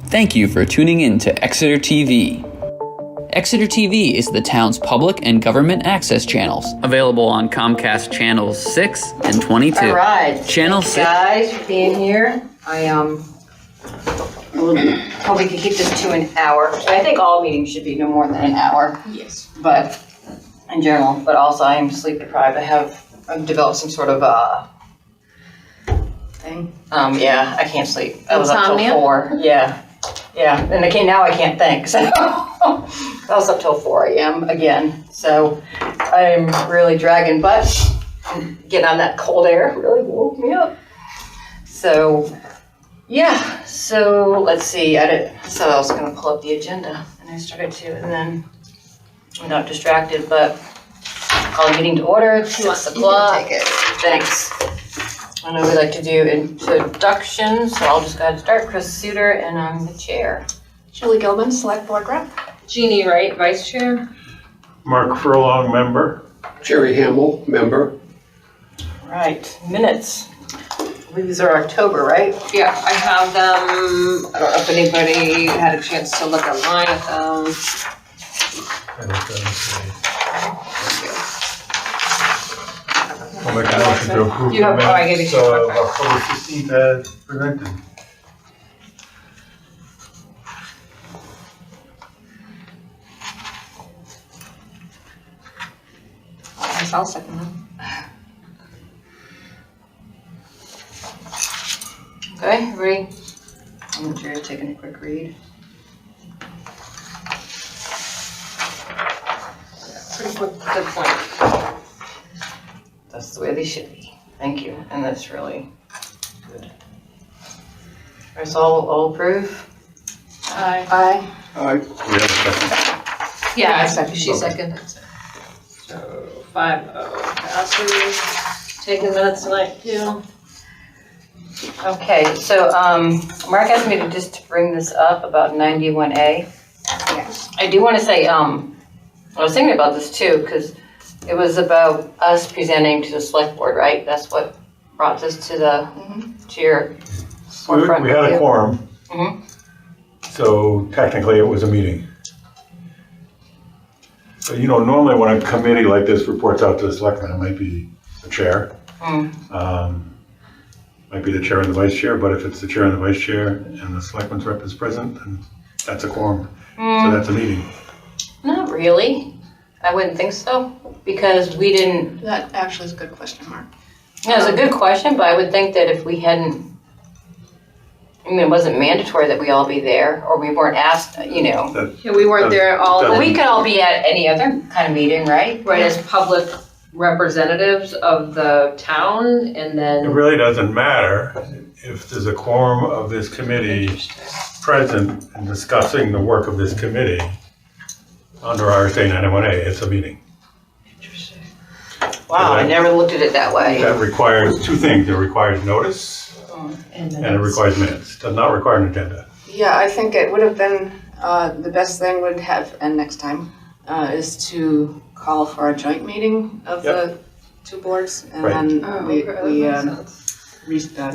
Thank you for tuning in to Exeter TV. Exeter TV is the town's public and government access channels, available on Comcast channels 6 and 22. All right. Channel Thanks, 6. guys, for being here. I hope we can keep this to an hour. I think all meetings should be no more than an hour. Yes. But in general, but also I am sleep deprived. I've developed some sort of thing. Yeah, I can't sleep. I was up till Insomnia? 4. Yeah, and now I can't think. So I was up till 4 a.m. again. So I'm really dragging butt. Getting on that cold air really woke me up. So yeah, so let's see. I was gonna pull up the agenda, and I started to, and then I got distracted. But call the meeting to order. 6 o'clock. You can take it. Thanks. I know we like to do introductions, so I'll just go ahead and start. Chris Suter, and I'm the chair. Julie Gilman, Select Board Rep. Jeannie Wright, Vice Chair. Mark Furlong, member. Jerry Hamill, member. Right, minutes. I believe these are October, right? Yeah, I have them. I don't know if anybody had a chance to look online at them. I'll make a motion to approve You have- the oh, I gave minutes you two, of okay. October 15th as presented. Yes, I'll second them. Okay, everybody? I'm sure you're taking a quick read. Pretty good point. That's the way they should be. Thank you, and that's really good. All right, so all approve? Aye. Aye. We have a second. Yeah, I second. She Okay. seconded. So 5-0 passes. Taking minutes tonight too. Okay, so Mark asked me to just bring this up about 91A. Yes. I do want to say, I was thinking about this too, because it was about us presenting to the select board, right? That's what brought this to the, to your forefront. We had a review. quorum, Mhm. so technically it was a meeting. But normally when a committee like this reports out to the selectmen, it might be the chair. Might be the chair and the vice chair, but if it's the chair and the vice chair and the selectmen's rep is present, then that's a quorum. So that's a meeting. Not really. I wouldn't think so, because we didn't, That actually is a good question, Mark. it was a good question, but I would think that if we hadn't, it wasn't mandatory that we all be there, or we weren't asked, That- Yeah, we weren't there all Doesn't- But we could all be at any other kind of meeting, right? right as public representatives of the town, and It then really doesn't matter if there's a quorum of this committee present and discussing the work of this committee. Under RSA 91A, it's a meeting. Wow, I never looked at it that way. That requires two things. It requires notice and and it requires minutes. It does not require an agenda. Yeah, I think it would have been The best thing would have, and next time, is to call for a joint meeting of the two boards, and Right. then we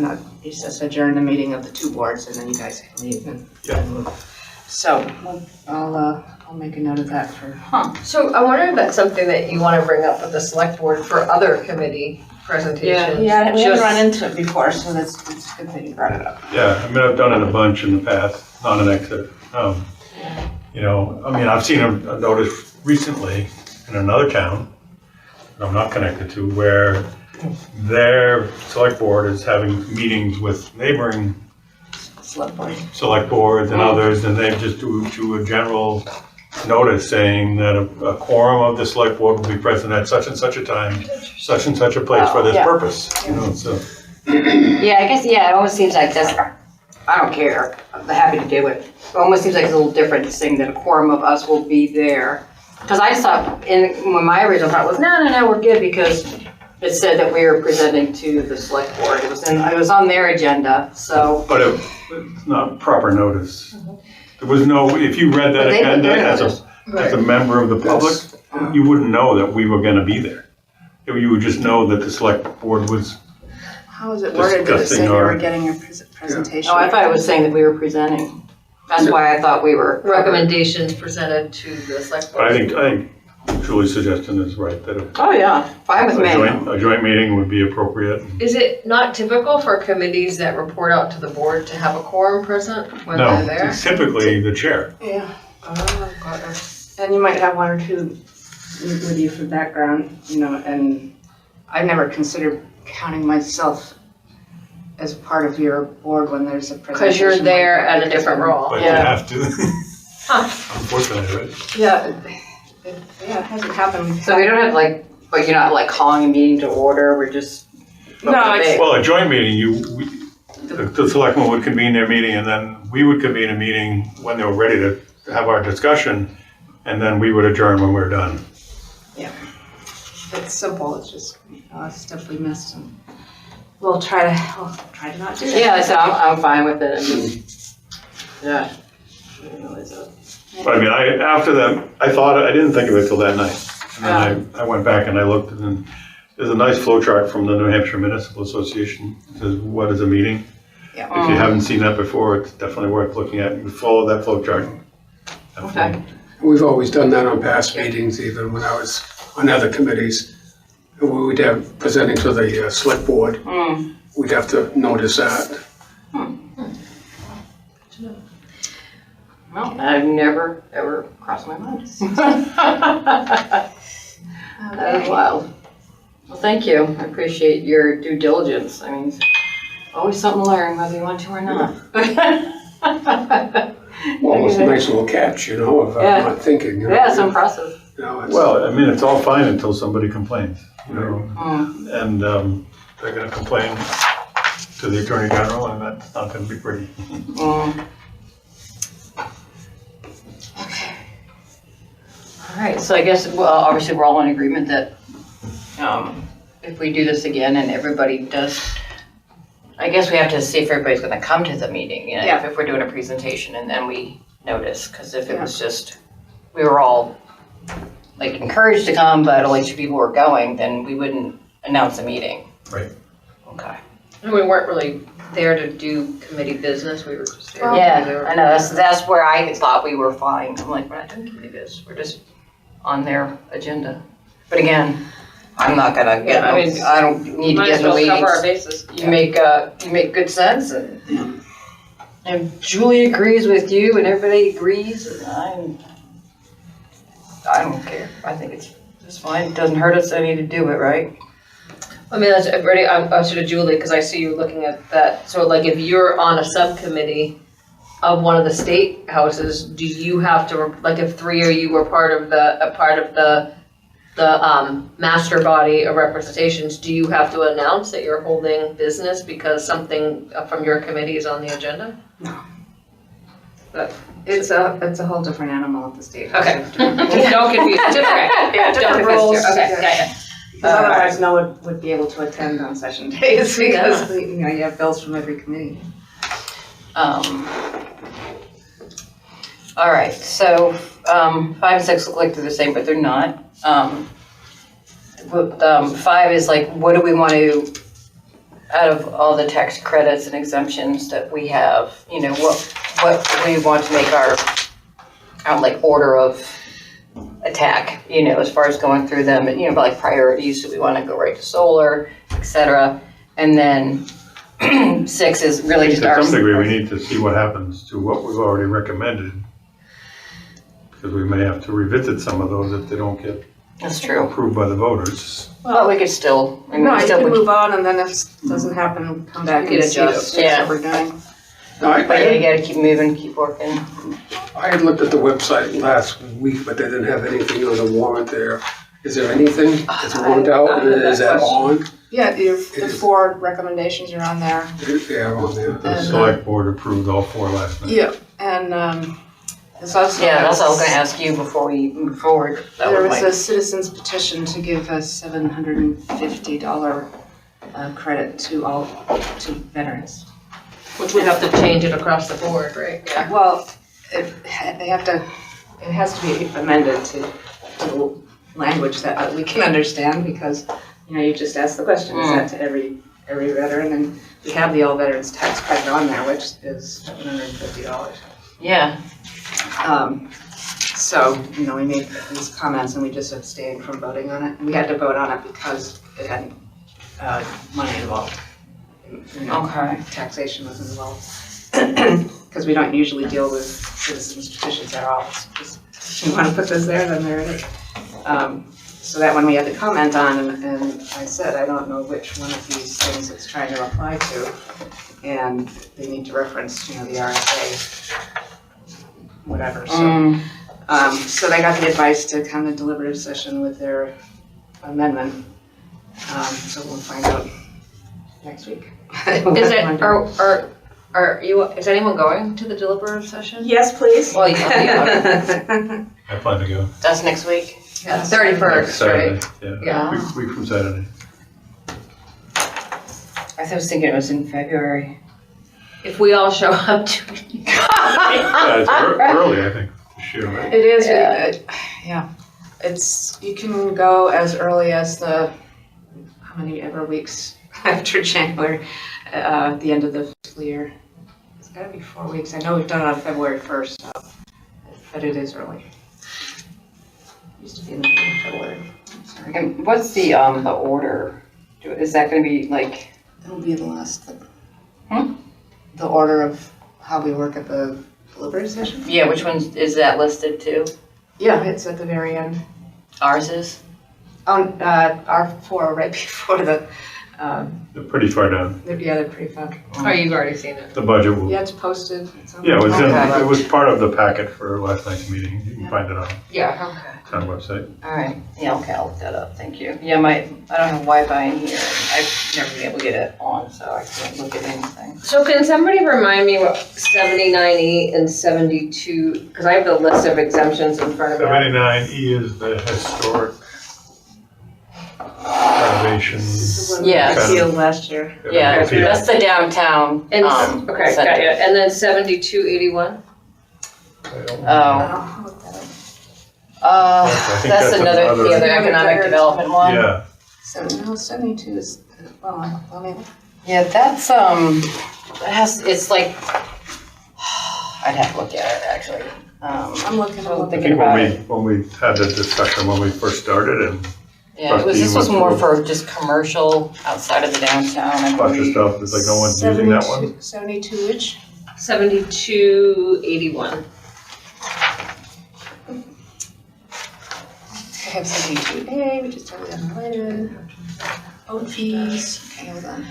not recess, adjourn the meeting of the two boards, and then you guys can leave and move. So, I'll make a note of that for. So I wonder if that's something that you wanna bring up with the select board for other committee presentations? Yeah, we haven't Just- run into it before, so it's a good thing you brought it up. Yeah, I mean, I've done it a bunch in the past, not in Exeter. You know, I mean, I've seen a notice recently in another town that I'm not connected to, where their select board is having meetings with neighboring Select board. select boards and others, and they just do a general notice saying that a quorum of the select board will be present at such and such a time, such and such a place for this Yeah. purpose, you know, so. Yeah, I guess, it almost seems like this, I don't care, I'm happy to do it. It almost seems like it's a little different saying that a quorum of us will be there. Because I thought, when my original thought was, no, we're good, because it said that we were presenting to the select board. It was on their agenda, so. But it's not proper notice. There was no, if you read that But they put agenda their as notice. a member of the public, you wouldn't know that we were gonna be there. You would just know that the select board was, How was it worded? Did it say Discussing we our- were getting a presentation? Oh, I thought it was saying that we were presenting. That's why I thought we were. Recommendations presented to the select but board. I think Julie's suggestion is right, that Oh, yeah, fine with me. a joint meeting would be appropriate. Is it not typical for committees that report out to the board to have a quorum present when No, they're there? it's typically the chair. Yeah, Oh, got it. and you might have one or two with you for background, and I've never considered counting myself as part of your board when there's a presentation. Cause you're there like that. at a different role. But you Yeah. have to, Huh. unfortunately, right? Yeah, it hasn't happened. So we don't have But you're not calling a meeting to order, we're just. No, it's- Well, a joint meeting, the selectmen would convene their meeting, and then we would convene a meeting when they were ready to have our discussion, and then we would adjourn when we're done. It's simple, it's just, stuff we missed, and we'll try to not do that. Yeah, so I'm fine with it. Yeah. But I mean, after that, I didn't think of it till that night. And then I went back and I looked, and there's a nice flow chart from the New Hampshire Municipal Association. It says, what is a meeting? Yeah. If you haven't seen that before, it's definitely worth looking at. You follow that flow chart. Okay. We've always done that on past meetings, even when I was on other committees. We would have presenting to the select board. We'd have to notice that. Well, I've never, ever crossed my mind. That is wild. Well, thank you. I appreciate your due diligence. I mean, always something to learn, whether you want to or not. Well, it's a nice little catch, of Yeah. not thinking. Yeah, it's impressive. Well, I mean, it's all fine until somebody complains, and they're gonna complain to the Attorney General, and that's not gonna be pretty. All right, so I guess, obviously, we're all in agreement that if we do this again and everybody does, I guess we have to see if everybody's gonna come to the meeting, if we're doing a presentation and then we notice, because if it was just, we were all encouraged to come, but only 2 people were going, then we wouldn't announce a meeting. Right. Okay. And we weren't really there to do committee business, we were just there. Yeah, I know, that's where I thought we were fine. I'm like, we're not doing committee business, we're just on their agenda. But again, I'm not gonna get, I don't need to Might get as in the well cover our weeds. bases. You make good sense, and Julie agrees with you, and everybody agrees, and I don't care. I think it's fine. It doesn't hurt us any to do it, right? I mean, that's already, I'm to Julie, because I see you looking at that. So if you're on a subcommittee of one of the state houses, do you have to, if 3 of you were part of the master body of representations, do you have to announce that you're holding business because something from your committee is on the agenda? No. But, It's a whole different animal at the state. okay. Don't confuse, different, Yeah, don't different confuse, rules. okay, Yeah. got it. Because otherwise, no one would be able to attend on session days because, you have bills from every committee. All right, so 5 and 6 look like they're the same, but they're not. 5 is like, what do we want to, out of all the tax credits and exemptions that we have, you know, what we want to make our like order of attack, you know, as far as going through them, you know, like priorities. Do we want to go right to solar, etc. And then 6 is really just To our. some degree, we need to see what happens to what we've already recommended. Because we may have to revisit some of those if they don't get That's true. approved by the voters. But we could still. I mean, No, we you still can would- move on, and then if it doesn't happen, come back You and can see adjust. Yeah. what we're doing. No, But yeah, you gotta keep moving, keep working. I had looked at the website last week, but they didn't have anything on the warrant there. Is there anything that's warned out, I and had that is that on? Yeah, the 4 recommendations are on there. They are on there. The select board approved all 4 last night. Yeah, and there's also. Yeah, that's what I was gonna ask you before we move forward. That There was was my- a citizen's petition to give a $750 credit to veterans. Which would have to change it across the board, right? Yeah. Well, it has to be amended to the language that we can understand, because, you know, you just asked the question, is that to every veteran? And we have the all veterans tax credit on there, which is $750. Yeah, So, you know, we made these comments and we just abstained from voting on it. We had to vote on it because it had money involved. You know, okay. taxation was involved. Because we don't usually deal with citizens petitions at all. Just, if you want to put this there, then there it is. So that one we had to comment on, and I said, I don't know which one of these things it's trying to apply to. And they need to reference, you know, the RSA, whatever. So, so they got the advice to come to deliberative session with their amendment. So we'll find out next week. Is it, are you, is anyone going to the deliberative session? Yes, please. Well, yeah. I plan to go. That's next week. Yeah, 31st, Saturday, right? yeah. Yeah. Week from Saturday. I was thinking it was in February. If we all show up to. Yeah, it's early, I think, this year, right? It is, Yeah. yeah. It's, you can go as early as how many ever weeks after January, the end of the fiscal year. It's gotta be 4 weeks. I know we've done it on February 1st, but it is early. Used to be in the middle of February. Sorry. And what's the order? Is that gonna be like? It'll be the last thing. Hmm? The order of how we work at the deliberative session? Yeah, which ones is that listed to? Yeah, it's at the very end. Ours is? On, R4, right before the, They're pretty far down. they're pretty fun. Oh, you've already seen it. The budget will, Yeah, it's posted. It's on yeah, it was Okay. it was part of the packet for last night's meeting. You can find it on Yeah. Okay. the town website. All right. Yeah, okay, I'll look that up. Thank you. Yeah, I don't have Wi-Fi in here. I've never been able to get it on, so I can't look at anything. So can somebody remind me what 79E and 72, because I have the list of exemptions in front of me. 79E is the historic renovations. Yeah. I sealed last year. Yeah, Okay. that's the downtown. And, okay, center. got you. And then 7281? I don't- Oh, I'll look that up. I think that's that's another, another- the other economic development one. Yeah, 72 is, well, I mean, Yeah, that's, it's like, I'd have to look at it, actually. I'm looking I'm at I thinking think about when it. we had the discussion when we first started and Yeah, this was more for just commercial outside of the downtown, I a bunch of believe. stuff, it's like no one's using that one. 72 which? 7281. I have 72A, which is totally unrelated. Boat fees, okay, hold on.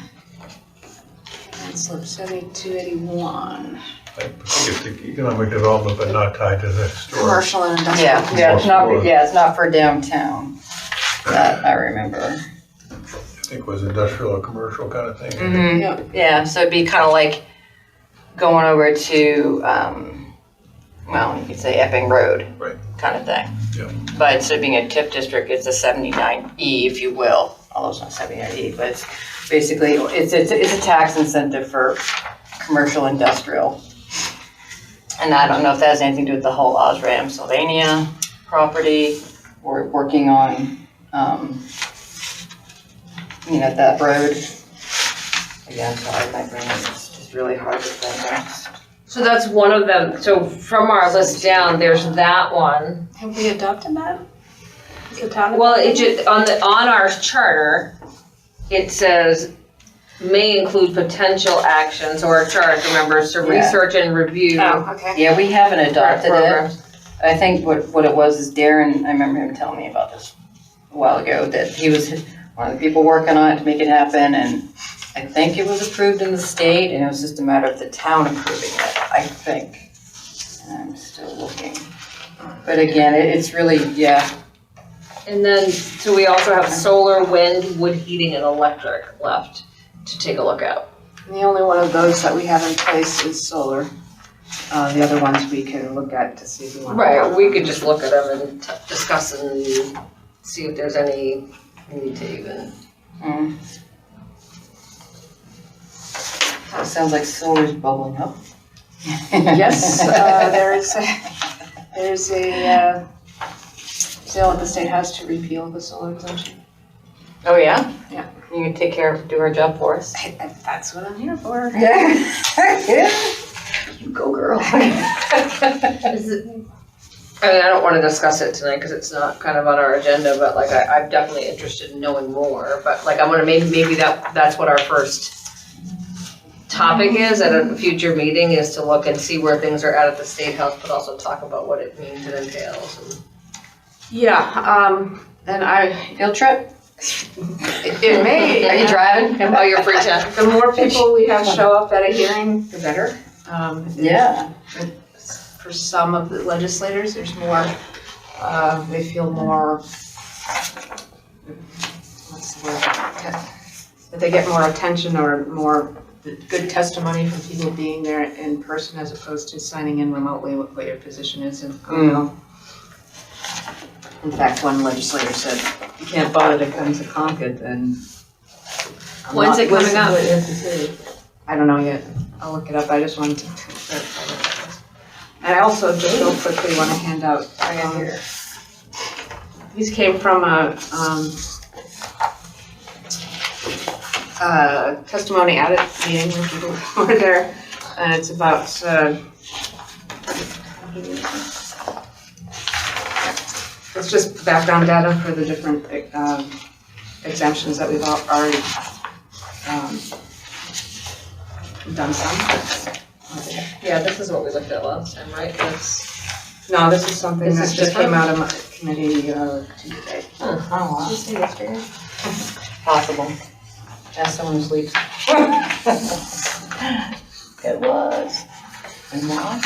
And slip 7281. I think it's the economic development, but not tied to the historic. Commercial and industrial. Yeah, it's not for downtown, that I remember. I think it was industrial or commercial kind of thing. Mm-hmm. Yeah. Yeah, so it'd be kind of like going over to, well, you could say Epping Road. Right. Kind of thing. Yeah. But instead of being a TIF district, it's a 79E, if you will. Although it's not 79E, but it's basically, it's a tax incentive for commercial industrial. And I don't know if that has anything to do with the whole Osram, Sylvania property. We're working on, that road. Again, sorry, my brain is just really hard to think. So that's one of them. So from our list down, there's that one. Have we adopted that? Is the town? Well, it just, on our charter, it says may include potential actions, or our charge, remember, is to Yeah. research and review. Oh, okay. Yeah, we haven't adopted it. programs. I think what it was is Darren, I remember him telling me about this a while ago, that he was one of the people working on it to make it happen, and I think it was approved in the state, and it was just a matter of the town approving it, I think. And I'm still looking. But again, it's really, yeah. And then, so we also have solar, wind, wood heating, and electric left to take a look at. And the only one of those that we have in place is solar. The other ones we can look at to see if we want. Right, we could just look at them and discuss and see if there's any need to even. It sounds like solar's bubbling up. Yes, there's a sale at the State House to repeal the solar exemption. Oh, yeah? Yeah. You can do our job for us. That's what I'm here for. You go, girl. Is it, I mean, I don't want to discuss it tonight because it's not kind of on our agenda, but like I'm definitely interested in knowing more. But like I'm gonna maybe that's what our first topic is at a future meeting, is to look and see where things are at the State House, but also talk about what it means and entails. And Yeah, and Field trip? it may. Are you driving? oh, you're free to. The more people we have show up at a hearing, the better. Yeah. For some of the legislators, there's more, they feel more, what's the word? That they get more attention or more good testimony from people being there in person as opposed to signing in remotely what your position is. And in fact, one legislator said, if you can't bother to come to Concord, then I'm When's not it coming listening to up? what you have to say. I don't know yet. I'll look it up. I just wanted to verify that. And I also just real quickly want to hand out, these came from a testimony audit meeting when people were there, and it's about, it's just background data for the different exemptions that we've already done some. Yeah, this is what we looked at last time, right? No, this is something This that is just came different? out of my committee Tuesday. Oh, wow. Possible. Ask someone who sleeps. It was. And why?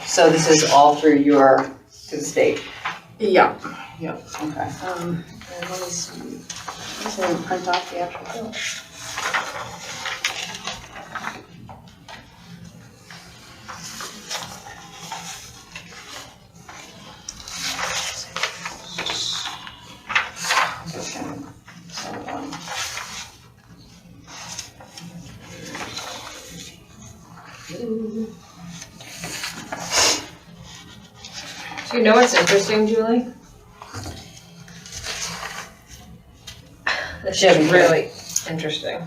So this is all through to the state? Yeah. Okay. And let me see. I didn't print off the actual bill. Do you know what's interesting, Julie? This is really interesting.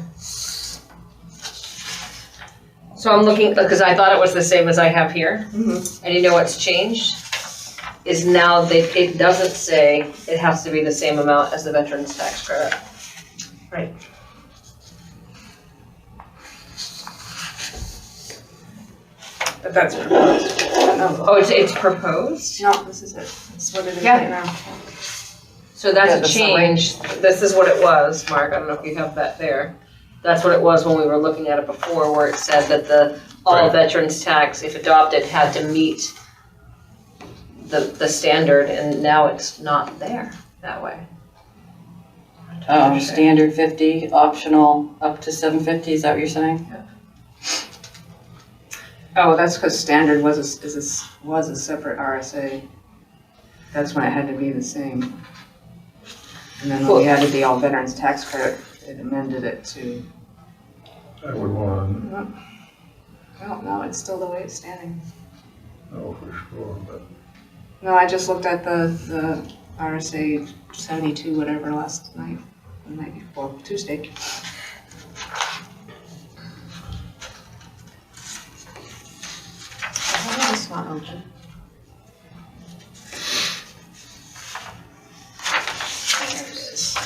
So I'm looking, because I thought it was the same as I have here. And you know what's changed? Is now it doesn't say it has to be the same amount as the veterans tax credit. Right. But that's proposed. Oh, it's proposed? No, this is it. It's what it is Yeah. right now. So that's Yeah, a the summary. change. This is what it was, Mark. I don't know if you have that there. That's what it was when we were looking at it before, where it said that all Right. veterans tax, if adopted, had to meet the standard, and now it's not there that way. Standard 50, optional up to 750, is that what you're saying? Oh, that's because standard was a separate RSA. That's when it had to be the same. And then when we added the all veterans tax credit, it amended it to I would want I don't know, it's still the way it's standing. to know for sure, but No, I just looked at the RSA 72, whatever, last night, the night before, Tuesday. Why is this not open? There it is.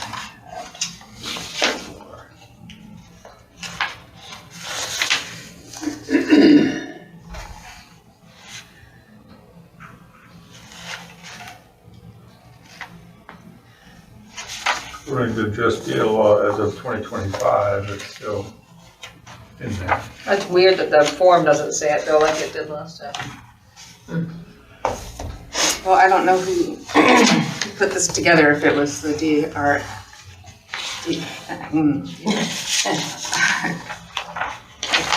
according to just the law as of 2025, it's still in there. That's weird that the form doesn't say it though, like it did last time. Well, I don't know who put this together, if it was the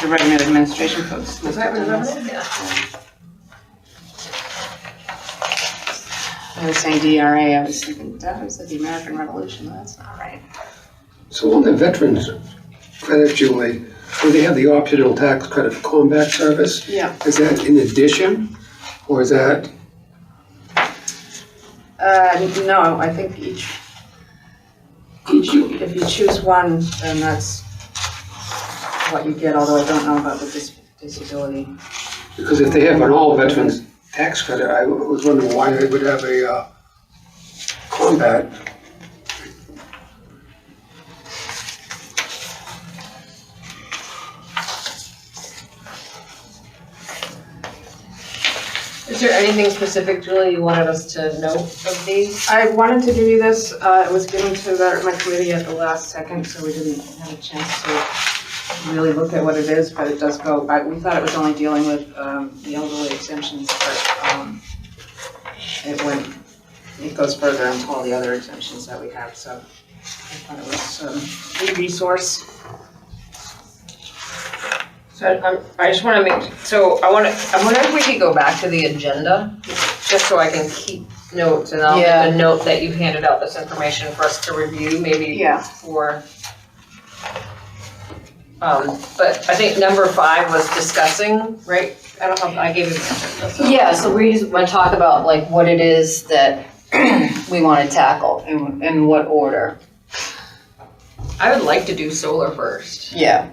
the revenue administration folks. Was that revenue? Yeah. I was saying DRA, I was thinking, that was the American Revolution, that's not right. So on the veterans credit, Julie, where they have the optional tax credit for combat service, Yeah. is that in addition, or is that, No, I think if you choose one, then that's what you get, although I don't know about the disability. because if they have an all veterans tax credit, I was wondering why they would have a combat. Is there anything specific, Julie, you wanted us to note of these? I wanted to give you this, it was given to my committee at the last second, so we didn't have a chance to really look at what it is, but it does go, we thought it was only dealing with the elderly exemptions, but it goes further into all the other exemptions that we have, so I thought it was a resource. So I just want to I wonder if we could go back to the agenda, just so I can keep notes, and I'll Yeah. make a note that you handed out this information for us to review, maybe Yeah. for. But I think number 5 was discussing, right? I don't know, I gave you the answer. Yeah, so we just want to talk about like what it is that we want to tackle and in what order. I would like to do solar first. Yeah,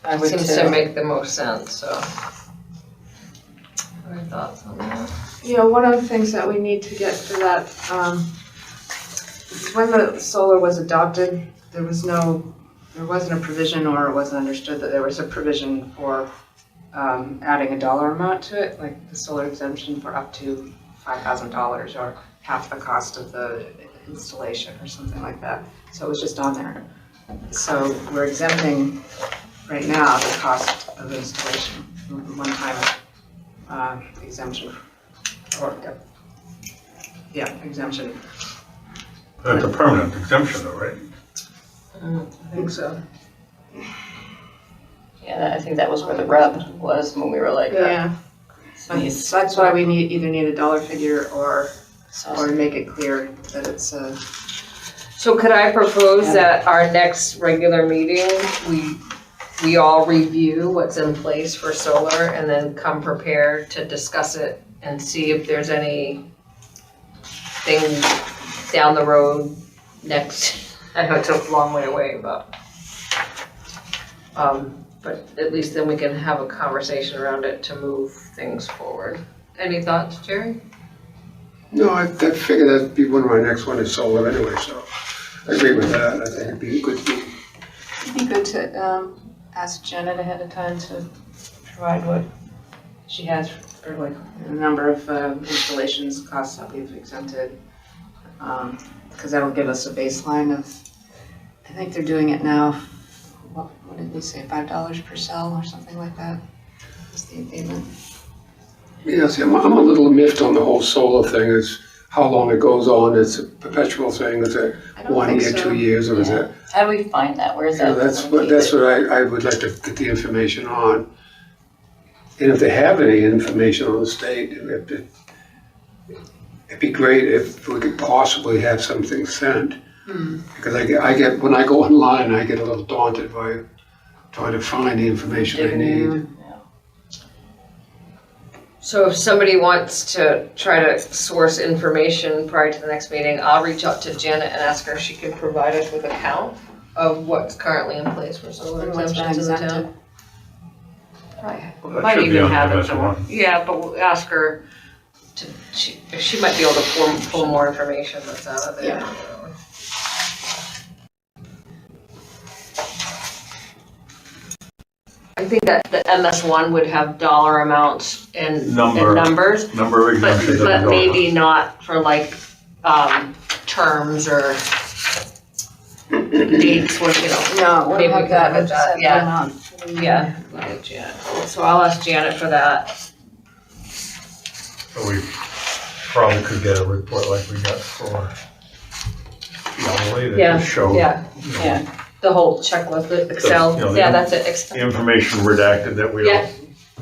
I would Seems to too. make the most sense, so. Other thoughts on that? Yeah, one of the things that we need to get for that, when the solar was adopted, there wasn't a provision, or it wasn't understood that there was a provision for adding a dollar amount to it, like the solar exemption for up to $5,000 or half the cost of the installation or something like that. So it was just on there. So we're exempting right now the cost of installation, one-time exemption, or, exemption. That's a permanent exemption though, right? I think so. Yeah, I think that was where the rub was when we were like, Yeah, these- that's why we either need a dollar figure or so- make it clear that it's So could I propose Yeah. that our next regular meeting, we all review what's in place for solar and then come prepared to discuss it and see if there's any thing down the road next, I know it's a long way away, but at least then we can have a conversation around it to move things forward. Any thoughts, Jerry? No, I figured that'd be one of my next one is solar anyway, so I agree with that. I think it'd be a good thing. it'd be good to ask Janet ahead of time to provide what she has for like a number of installations costs that we've exempted. Because that'll give us a baseline of, I think they're doing it now, what did we say, $5 per cell or something like that? Is the abatement. Yeah, see, I'm a little miffed on the whole solar thing, is how long it goes on, it's a perpetual thing, is it I don't 1 think year, so. 2 years, or is Yeah. it? How do we find that? Where is Yeah, that? that's what I would like to get the information on. And if they have any information on the state, it'd be great if we could possibly have something sent. Because I get, when I go online, I get a little daunted by try to find the information I need. So if somebody wants to try to source information prior to the next meeting, I'll reach out to Janet and ask her if she can provide us with a count of what's currently in place for solar And what's been exemptions in the exempted. town. Well, that Might should be even on have it MS1. somewhere. Yeah, but we'll ask her. She might be able to pull more information that's out of there. Yeah. I think that the MS1 would have dollar amounts and Number. numbers, Number of but, exemptions. but maybe not for like, terms or dates when, No, maybe we can that. look at that, Set yeah. amount. Yeah, look at Janet. So I'll ask Janet for that. So we probably could get a report like we got for Longley Yeah, that just showed, yeah. you know, Yeah. The whole checklist, the Excel, You know, yeah, the- that's it, Excel, information redacted that we Yeah. don't.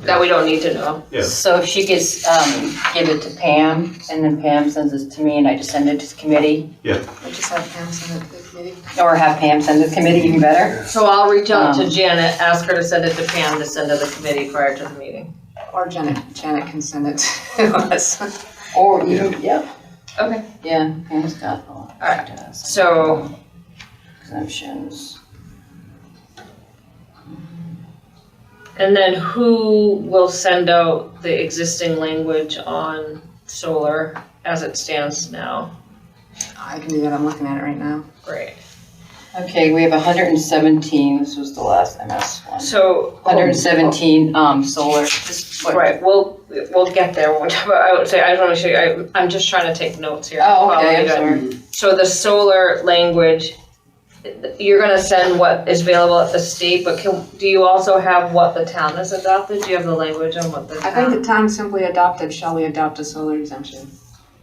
that we don't need to know. Yeah. So if she could give it to Pam, and then Pam sends it to me, and I just send it to the committee, We'll just have Pam send it to the committee. or have Pam send it to the committee, even better. So I'll reach out to Um, Janet, ask her to send it to Pam to send to the committee prior to the meeting. Or Janet can send it to us. Or you, yeah, Okay. yeah, Pam's got all. Alright. So, Exemptions. and then who will send out the existing language on solar as it stands now? I can do that, I'm looking at it right now. Great. Okay, we have 117, this was the last MS one. So. 117, solar, just what? Right, we'll get there when we talk about, I would say, I just wanna show you, I'm just trying to take notes here. Oh, while okay, we I'm do it. sorry. So the solar language, you're gonna send what is available at the state, but do you also have what the town has adopted? Do you have the language on what the I think town? the town simply adopted, shall we adopt a solar exemption?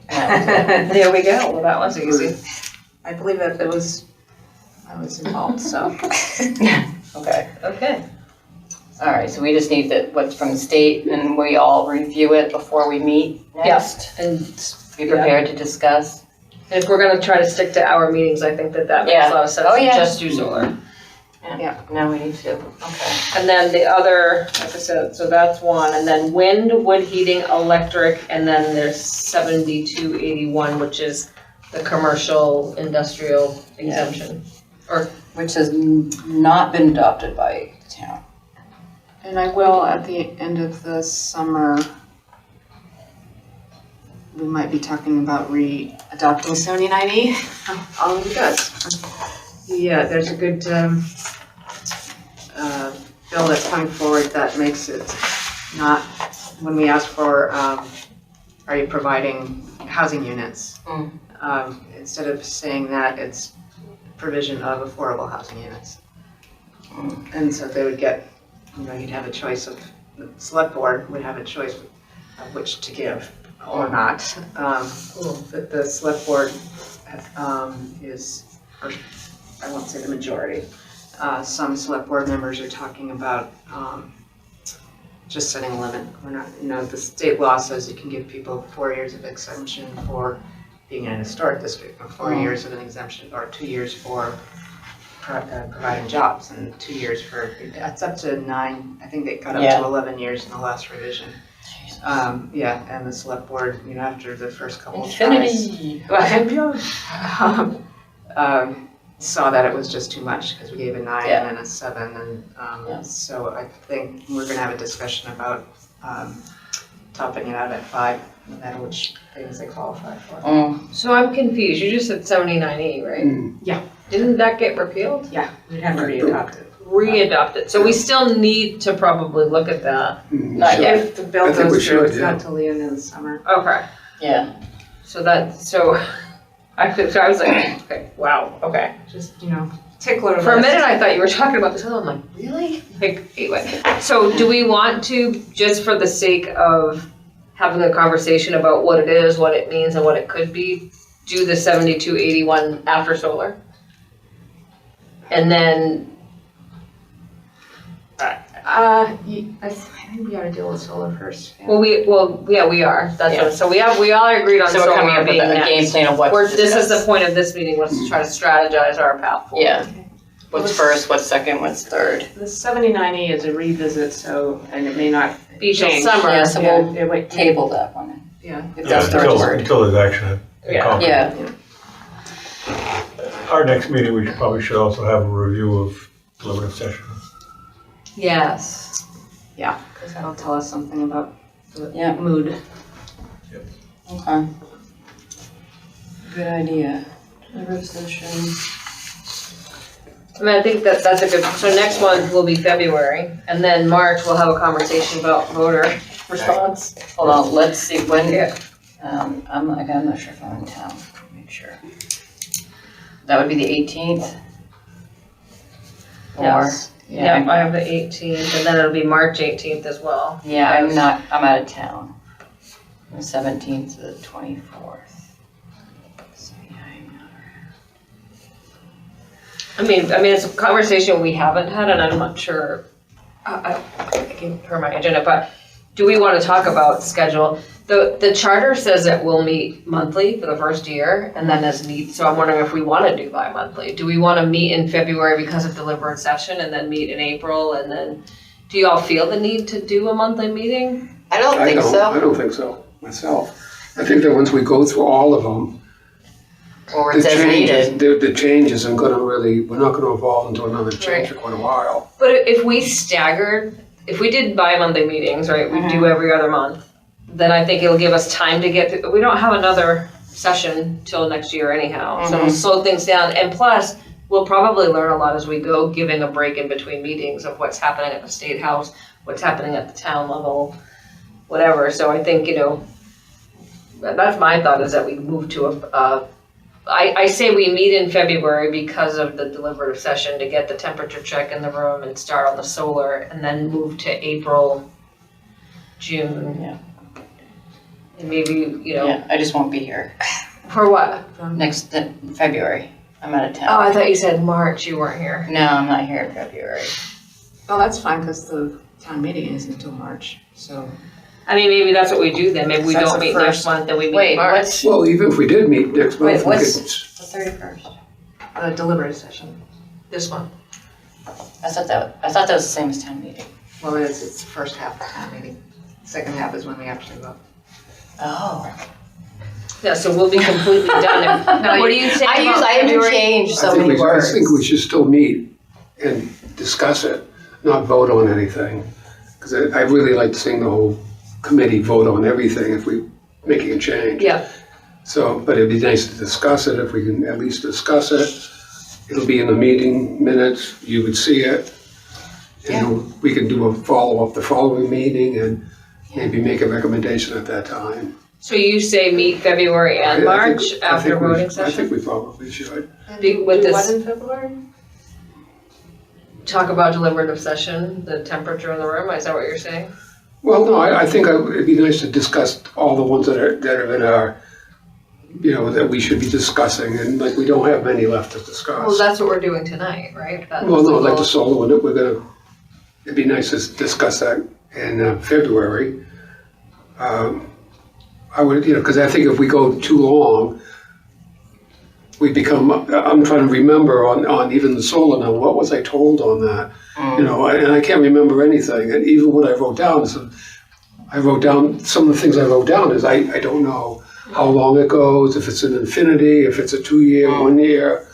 There we go, well, that was easy. I believe that I was involved, so. Okay, Okay, all right, so we just need what's from the state, and we all review it before we meet next. and Be prepared to discuss. if we're gonna try to stick to our meetings, I think that makes Yeah. a lot of sense, Oh, yeah. just do solar. Yeah, now we need to, okay. And then the other, like I said, so that's one, and then wind, wood heating, electric, and then there's 7281, which is the commercial industrial exemption. Which has not been adopted by the town. And I will, at the end of the summer, we might be talking about re-adopting 79E. All of it does. Yeah, there's a good bill that's coming forward that makes it not, when we ask for, are you providing housing units? Instead of saying that, it's provision of affordable housing units. And so they would get, you'd have a choice of, the select board would have a choice of which to give or not. The select board is, or I won't say the majority. Some select board members are talking about just setting a limit. We're not, the state law says you can give people 4 years of exemption for being in a historic district, or 4 years of an exemption, or 2 years for providing jobs, and 2 years for, it's up to 9, I think they got up Yeah. to 11 years in the last revision. Yeah, and the select board, after the first couple of tries. Infinity. Saw that it was just too much, because we gave a 9 Yeah. and a 7, and Yeah. so I think we're gonna have a discussion about topping it out at 5, no matter which things they qualify for. So I'm confused, you just said 79E, right? Yeah. Didn't that get repealed? Yeah, we'd have to re-adopt it. Readopted, so we still need to probably look at that. Not yet. If the bill I think we goes through, should, it's yeah. not till the end of the summer. Okay, Yeah, so I was like, okay, wow, okay. Just, tickler For a list. minute, I thought you were talking about this other, I'm like, really? Like, anyway, so do we want to, just for the sake of having a conversation about what it is, what it means, and what it could be, do the 7281 after solar? And then, I think we ought to deal with solar first. Yeah. we are, that's what, so we all agreed on so we're coming solar up with being a game next. plan of what to This is the discuss. point of this meeting, was to try to strategize our path forward. Yeah, What's first, what's second, what's third? The 79E is a revisit, so, and it may not Be till change. summer. Yeah, so we'll It would- table that one, Yeah. if Yeah, that's the right until, word. until there's action. Yeah. concrete. Yeah, Our next meeting, we probably should also have a review of deliberative session. Yes. Yeah, because that'll tell us something about the Yeah. mood. okay. Good idea. Deliberative session. I mean, I think that's a good, so next one will be February, and then March, we'll have a conversation about voter response. Hold on, let's see when, Yeah. I'm not sure if I'm in town, make sure. That would be the 18th? Or, Yes. yeah, Yep, I have the 18th, and then it'll be March 18th as well. yeah, I'm out of town. From the 17th to the 24th. So, yeah, I'm not around. I mean, it's a conversation we haven't had, and I'm not sure, I gave her my agenda, but do we want to talk about schedule? The charter says that we'll meet monthly for the first year, and then as need, so I'm wondering if we want to do bi-monthly. Do we want to meet in February because of deliberative session, and then meet in April, and then, do you all feel the need to do a monthly meeting? I don't think I so. don't think so, myself. I think that once we go through all of them, Or the it's as needed. the change isn't gonna really, we're not gonna evolve into another change for quite a while. But if we staggered, if we did bi-monthly meetings, right, we do every other month, then I think it'll give us time to get, we don't have another session till next year anyhow, so we'll slow things down, and plus, we'll probably learn a lot as we go, giving a break in between meetings of what's happening at the State House, what's happening at the town level, whatever, so I think, that's my thought, is that we move to I say we meet in February because of the deliberative session to get the temperature check in the room and start on the solar, and then move to April, June. Yeah. And maybe, Yeah, I just won't be here for what? next February. I'm out of Oh, town. I thought you said March, you weren't here. No, I'm not here in February. Well, that's fine, because the town meeting isn't until March, so. I mean, maybe that's what we do then, maybe we That's don't the meet next first. month, then we meet in Wait, March. what's Well, even if we did meet next Wait, month, we what's- could, the 31st? The deliberative session. This one. I thought that was the same as town meeting. Well, it's the first half of the town meeting. Second half is when we actually vote. Oh. Yeah, so we'll be completely done. What do you think about I February? interchange so I many think words. we should still meet and discuss it, not vote on anything. Because I really like seeing the whole committee vote on everything if we making a change. Yeah, So, but it'd be nice to discuss it, if we can at least discuss it. It'll be in the meeting minutes, you would see it. And we can do a follow-up the following meeting and maybe make a recommendation at that time. so you say meet February and I think- March I after think we- voting I session? think we probably should. With Do this- what in February? Talk about deliberative session, the temperature in the room, is that what you're saying? Well, no, I think it'd be nice to discuss all the ones that are in our, that we should be discussing, and like, we don't have many left to discuss. Well, that's what we're doing tonight, right? That's Well, no, the like the goal. solar one, it'd be nice to discuss that in February. I would, because I think if we go too long, I'm trying to remember on even the solar now, what was I told on that? And I can't remember anything, and even what I wrote down, some of the things I wrote down is I don't know how long it goes, if it's an infinity, if it's a 2-year, 1 year.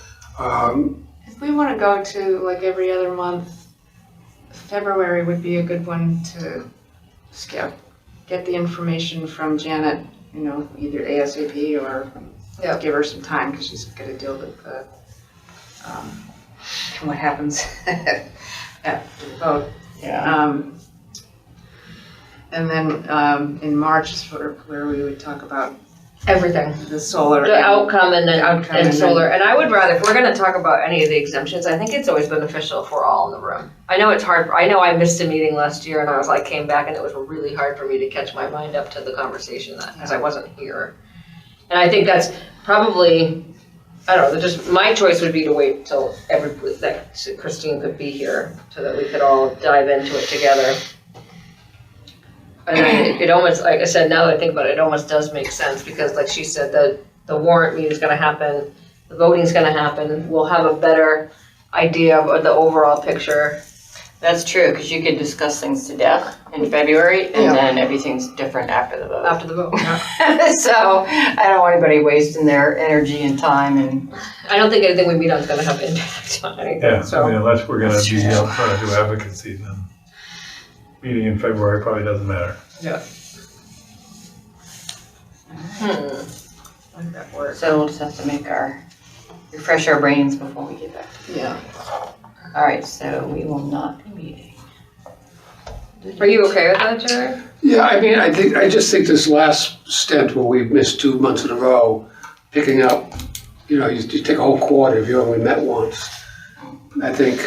If we want to go to like every other month, February would be a good one to skip. Get the information from Janet, either ASAP or give her some time, because she's got to deal with what happens after the vote. Yeah. And then in March is sort of where we would talk about Everything. the solar. The outcome and then, The outcome and and solar, and I would rather, if we're gonna talk about any of the exemptions, I think it's always beneficial if we're all in the room. I know it's hard, I know I missed a meeting last year and I was like, came back and it was really hard for me to catch my mind up to the conversation because I wasn't here. And I think that's probably, I don't know, just my choice would be to wait till that Christine could be here so that we could all dive into it together. And then it almost, like I said, now that I think about it, it almost does make sense because like she said, the warrant meeting is gonna happen, the voting's gonna happen, we'll have a better idea of the overall picture. That's true, because you could discuss things to death in February, and Yeah. then everything's different after the vote. After the vote. So I don't want anybody wasting their energy and time and. I don't think anything we meet on is gonna have impact on anything, Yeah, I so. mean, unless we're gonna That's be true. trying to do advocacy, then meeting in February probably doesn't matter. Yeah. Like that works. So we'll just have to refresh our brains before we get back. Yeah. All right, so we will not be meeting. Are you okay with that, Jerry? Yeah, I mean, I just think this last stint where we missed 2 months in a row, picking up, you know, you take a whole quarter if you only met once. I think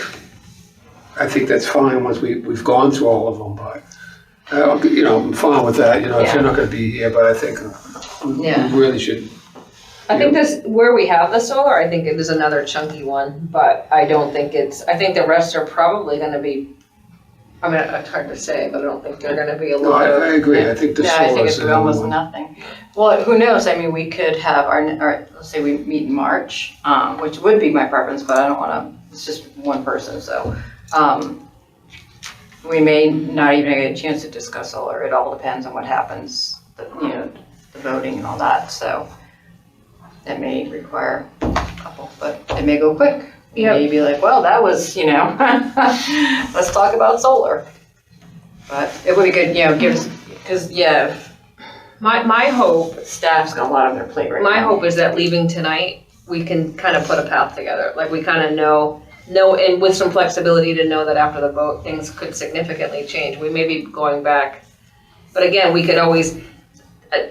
that's fine once we've gone through all of them, but, you know, I'm fine with that, you know, if you're not gonna be here, but I think we Yeah. really should. I think this, where we have the solar, I think it is another chunky one, but I don't think I think the rest are probably gonna be, I mean, it's hard to say, but I don't think they're gonna be a No, lot I of. agree, I think the Yeah, I think solar's it's the number almost one. nothing. Well, who knows? I mean, we could have let's say we meet in March, which would be my preference, but I don't wanna, it's just one person, so. We may not even get a chance to discuss solar. It all depends on what happens, the voting and all that, so. That may require a couple, but it may go quick. You may be like, well, that was, let's talk about solar. But it would be good, because, My hope, staff's got a lot on their plate right now. my hope is that leaving tonight, we can kind of put a path together, like we kind of know, and with some flexibility to know that after the vote, things could significantly change. We may be going back, but again, we could always,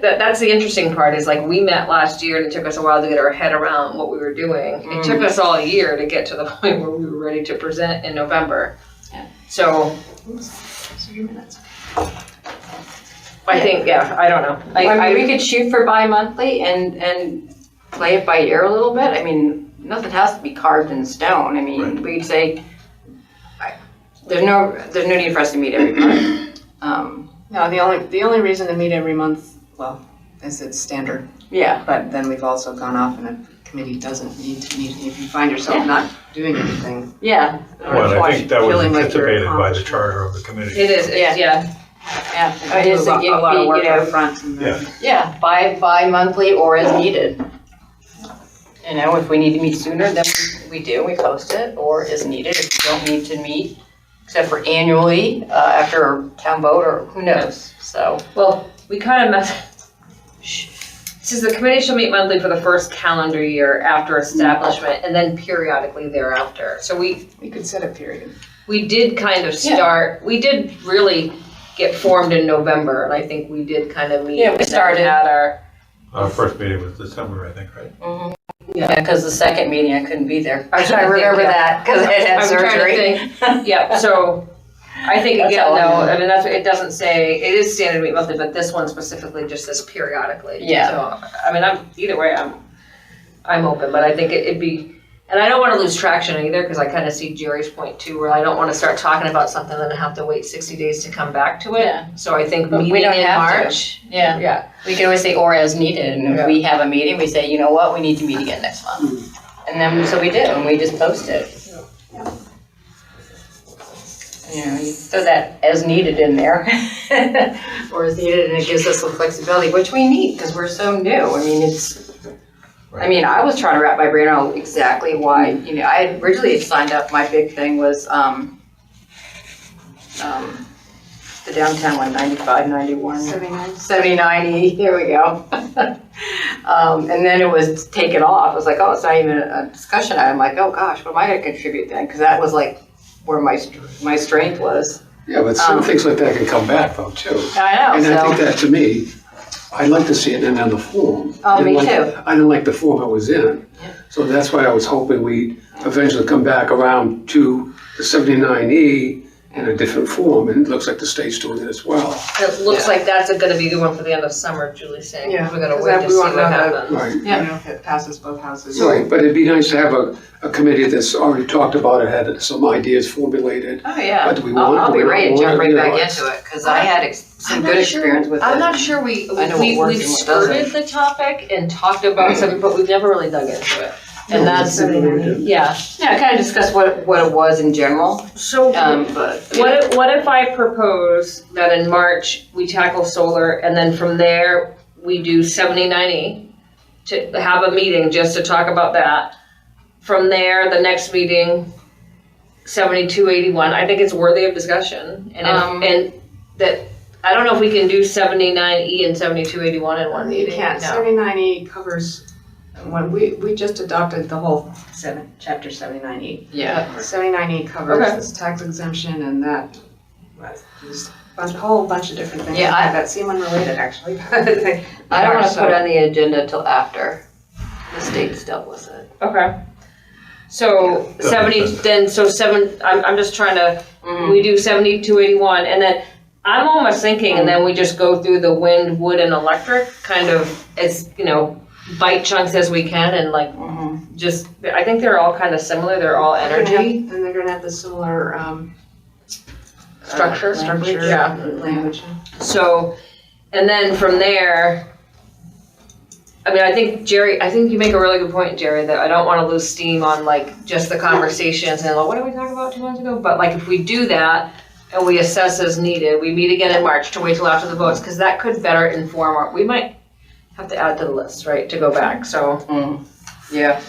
that's the interesting part is like we met last year and it took us a while to get our head around what we were doing. It took us all a year to get to the point where we were ready to present in November. Yeah. So I think, I don't know. I mean, we could shoot for bi-monthly and play it by ear a little bit. I mean, nothing has to be carved in stone. I mean, we could say, there's no need for us to meet every month. No, the only reason to meet every month, well, is it's standard, Yeah, but then we've also gone off and a committee doesn't need to meet, if you find yourself not doing anything. yeah. Well, I think that was feeling like you're anticipated by the accomplished. charter of the committee. It is, Yeah. yeah. Yeah. It is a lot of work You know, up front and then. Yeah, bi-monthly or as needed. If we need to meet sooner, then we do, we post it, or as needed, if we don't need to meet, except for annually, after town vote, or who knows, so. Well, we kind of mess. It says the committee shall meet monthly for the first calendar year after establishment and then periodically thereafter. So we could set a period. did kind of start, we did really get formed in November and I think we did kind of meet. Yeah, we and then started. had Our first meeting was December, I think, right? Yeah, because the second meeting I couldn't be there. I was trying to think, remember yeah. that, because I had I'm trying to surgery. think. Yeah, so I think That's again, all I though, know. I mean, that's what, it doesn't say, it is standard meet monthly, but this one specifically just says periodically. Yeah. So, I mean, either way, I'm open, but I think it'd be, and I don't want to lose traction either, because I kind of see Jerry's point too, where I don't want to start talking about something and then have to wait 60 days to come back to it. Yeah. So I think But we meeting don't in have to. March. Yeah, Yeah. we can always say or as needed, and if Yeah. we have a meeting, we say, you know what, we need to meet again next month. And then, so we do, and we just post it. You throw that as needed in there, or as needed, and it gives us some flexibility, which we need, because we're so new. I mean, I was trying to wrap my brain around exactly why, I had originally signed up, my big thing was, the downtown one, 95, 91. 7090, here we go. And then it was taken off. I was like, oh, it's not even a discussion item. I'm like, oh gosh, what am I gonna contribute then? Because that was like where my strength was. Yeah, but some things like that can come back though, too. I know, And I so. think that, to me, I'd like to see it in the form. Oh, me Didn't like- too. I didn't like the form it was in. Yeah. So that's why I was hoping we'd eventually come back around to the 79E in a different form, and it looks like the state's doing it as well. It looks like that's gonna be the one for the end of summer, Julie's saying. Yeah, We're gonna 'cause wait that to we see won't what know that. happens. Right. You know, if it passes both houses. Right, but it'd be nice to have a committee that's already talked about it, had some ideas formulated. Oh, yeah. What do we want? I'll Do be we ready to not jump want? right You know, back it's- into it, because I had some good experience with it. I'm not sure I know what works we've and what doesn't. skirted the topic and talked about something, but we've never really dug into it. And that's, yeah. Yeah, kind of discuss what it was in general, So but. what if I propose that in March we tackle solar and then from there we do 79E to have a meeting just to talk about that. From there, the next meeting, 7281. I think it's worthy of discussion. And and that I don't know if we can do 79E and 7281 in one You meeting. can't, No. 79E covers, when we just adopted the whole chapter 79E. Yeah. 79E covers Okay. this tax exemption and that, there's a whole bunch of different things Yeah, like that seem unrelated actually. I don't want to put on the agenda till after the state's dealt with it. Okay. So Yeah. 70, then, so I'm just trying to, we do 7281 and then I'm almost thinking, and then we just go through the wind, wood and electric kind of as, bite chunks as we can and like just, I think they're all kind of similar. They're all energy And they're gonna have the similar, structure. structure, Yeah. language. So, and then from there, I mean, I think you make a really good point, Jerry, that I don't want to lose steam on like just the conversations and like, what did we talk about 2 months ago? But like if we do that and we assess as needed, we meet again in March to wait till after the votes, because that could better inform we might have to add to the list, right, to go back, so. Yeah.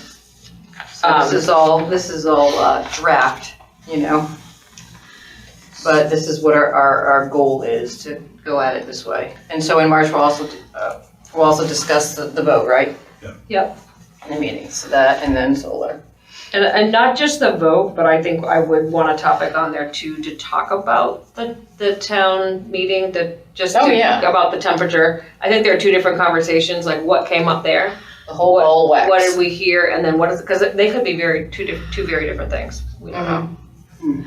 So this is all draft, but this is what our goal is, to go at it this way. And so in March, we'll also discuss the vote, right? Yeah. Yep. In the meeting, so that, and then solar. And not just the vote, but I think I would want a topic on there too, to talk about the town meeting, about the temperature. I think there are two different conversations, like what came up there. The whole ball wax. What did we hear, and then what is, because they could be two very different things. We don't know.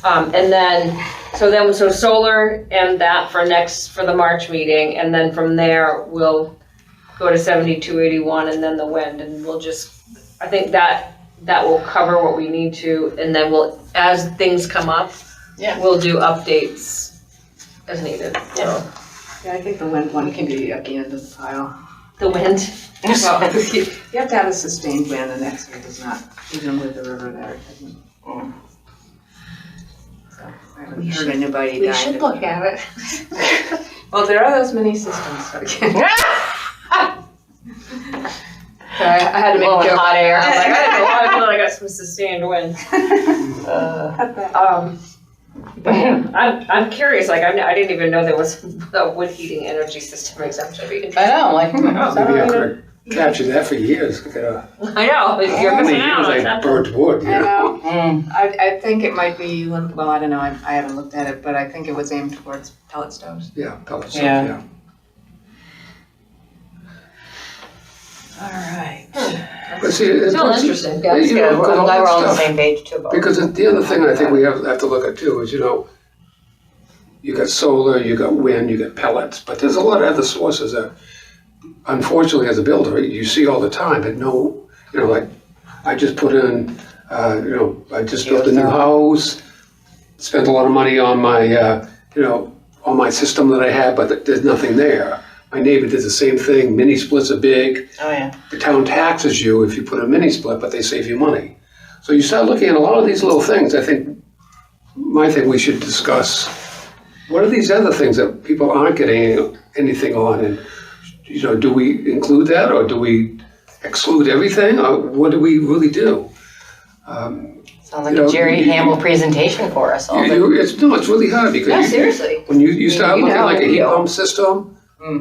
And then, so solar and that for the March meeting, and then from there, we'll go to 7281 and then the wind, and we'll just, I think that will cover what we need to, and then as things come up, we'll do updates as needed. So. Yeah, I think the wind one can be at the end of the pile. The wind. Well, you have to have a sustained wind, and Exeter does not, even with the river there, it doesn't. So, I haven't heard anybody die. We should look at it. Well, there are those many systems, so So I had to make a joke. Hot air. I was like, I don't know, I feel like I got some sustained wind. But yeah, I'm curious. Like I didn't even know there was a wood heating energy system exemption. I know, like, Maybe I could have captured that for years. I know, you're missing out on I that. burnt wood, I know. Mm. I think it might be, well, I don't know, I haven't looked at it, but I think it was aimed towards pellet stoves. Yeah, pellet stove, Yeah. yeah. All right. But see, it's Still interesting. Yeah, That's you good. know, I'm all glad that we're on the stuff. same page too. Because the other thing I think we have to look at too is, you got solar, you got wind, you got pellets, but there's a lot of other sources that, unfortunately, as a builder, you see all the time, but no, like, I just put in, I just built a new house, spent a lot of money on my, on my system that I had, but there's nothing there. My neighbor did the same thing, mini splits are big. Oh, yeah. The town taxes you if you put a mini split, but they save you money. So you start looking at a lot of these little things. I think we should discuss, what are these other things that people aren't getting anything on? And, do we include that, or do we exclude everything, or what do we really do? Sounds like a Jerry Hamill presentation for us all. It's really hard because No, seriously. when you start You looking know, like a heat you know. pump system,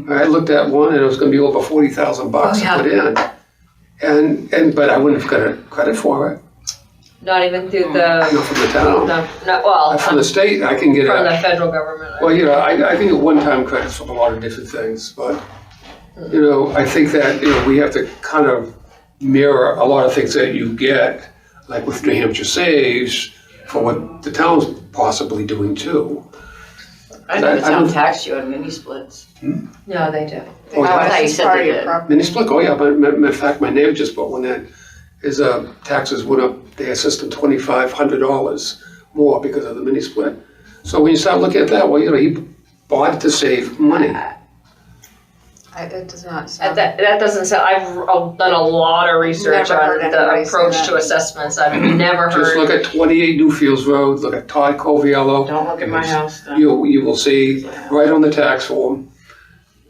I looked at one and it was going to be over $40,000 Oh, yeah. to put in, but I wouldn't have got credit for it. Not even through Not from the town. From the state, I can get from a. the federal government. Well, I can get one-time credits from a lot of different things, but I think that we have to kind of mirror a lot of things that you get, like with New Hampshire Saves, for what the town's possibly doing too. I know the town taxed you on mini splits. No, they do. Oh, I thought you It's said part they of your did. property. Mini split, oh yeah, but matter of fact, my neighbor just bought one that his taxes went up, they assessed him $2,500 more because of the mini split. So when you start looking at that, well, he bought it to save money. It does not sound. That doesn't sound, I've done a lot of research Never on heard the anybody say approach that. to assessments. I've never Just look heard. at 28 Newfields Road, look at Todd Coviello. Don't look at my house then. You will see right on the tax form.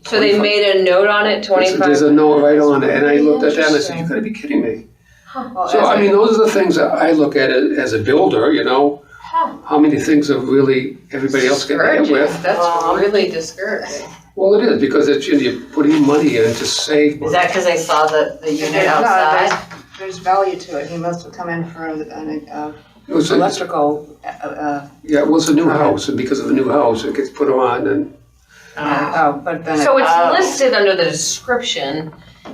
So they made a note on it, 25. There's a note right on it, and I looked at that and I said, you gotta be kidding me. Well, So, as I a- mean, those are the things that I look at it as a builder, you know? Huh. How many things have really everybody else get hit Discouraging. with? That's really discouraging. Well, it is, because it's, you're putting money in to save. Is that because they saw the unit No, outside? there's value to it. He must have come in for an It was a- electrical, Yeah, well, it's a new house, and because of the new house, it gets put on, and but then So it, it's listed under the description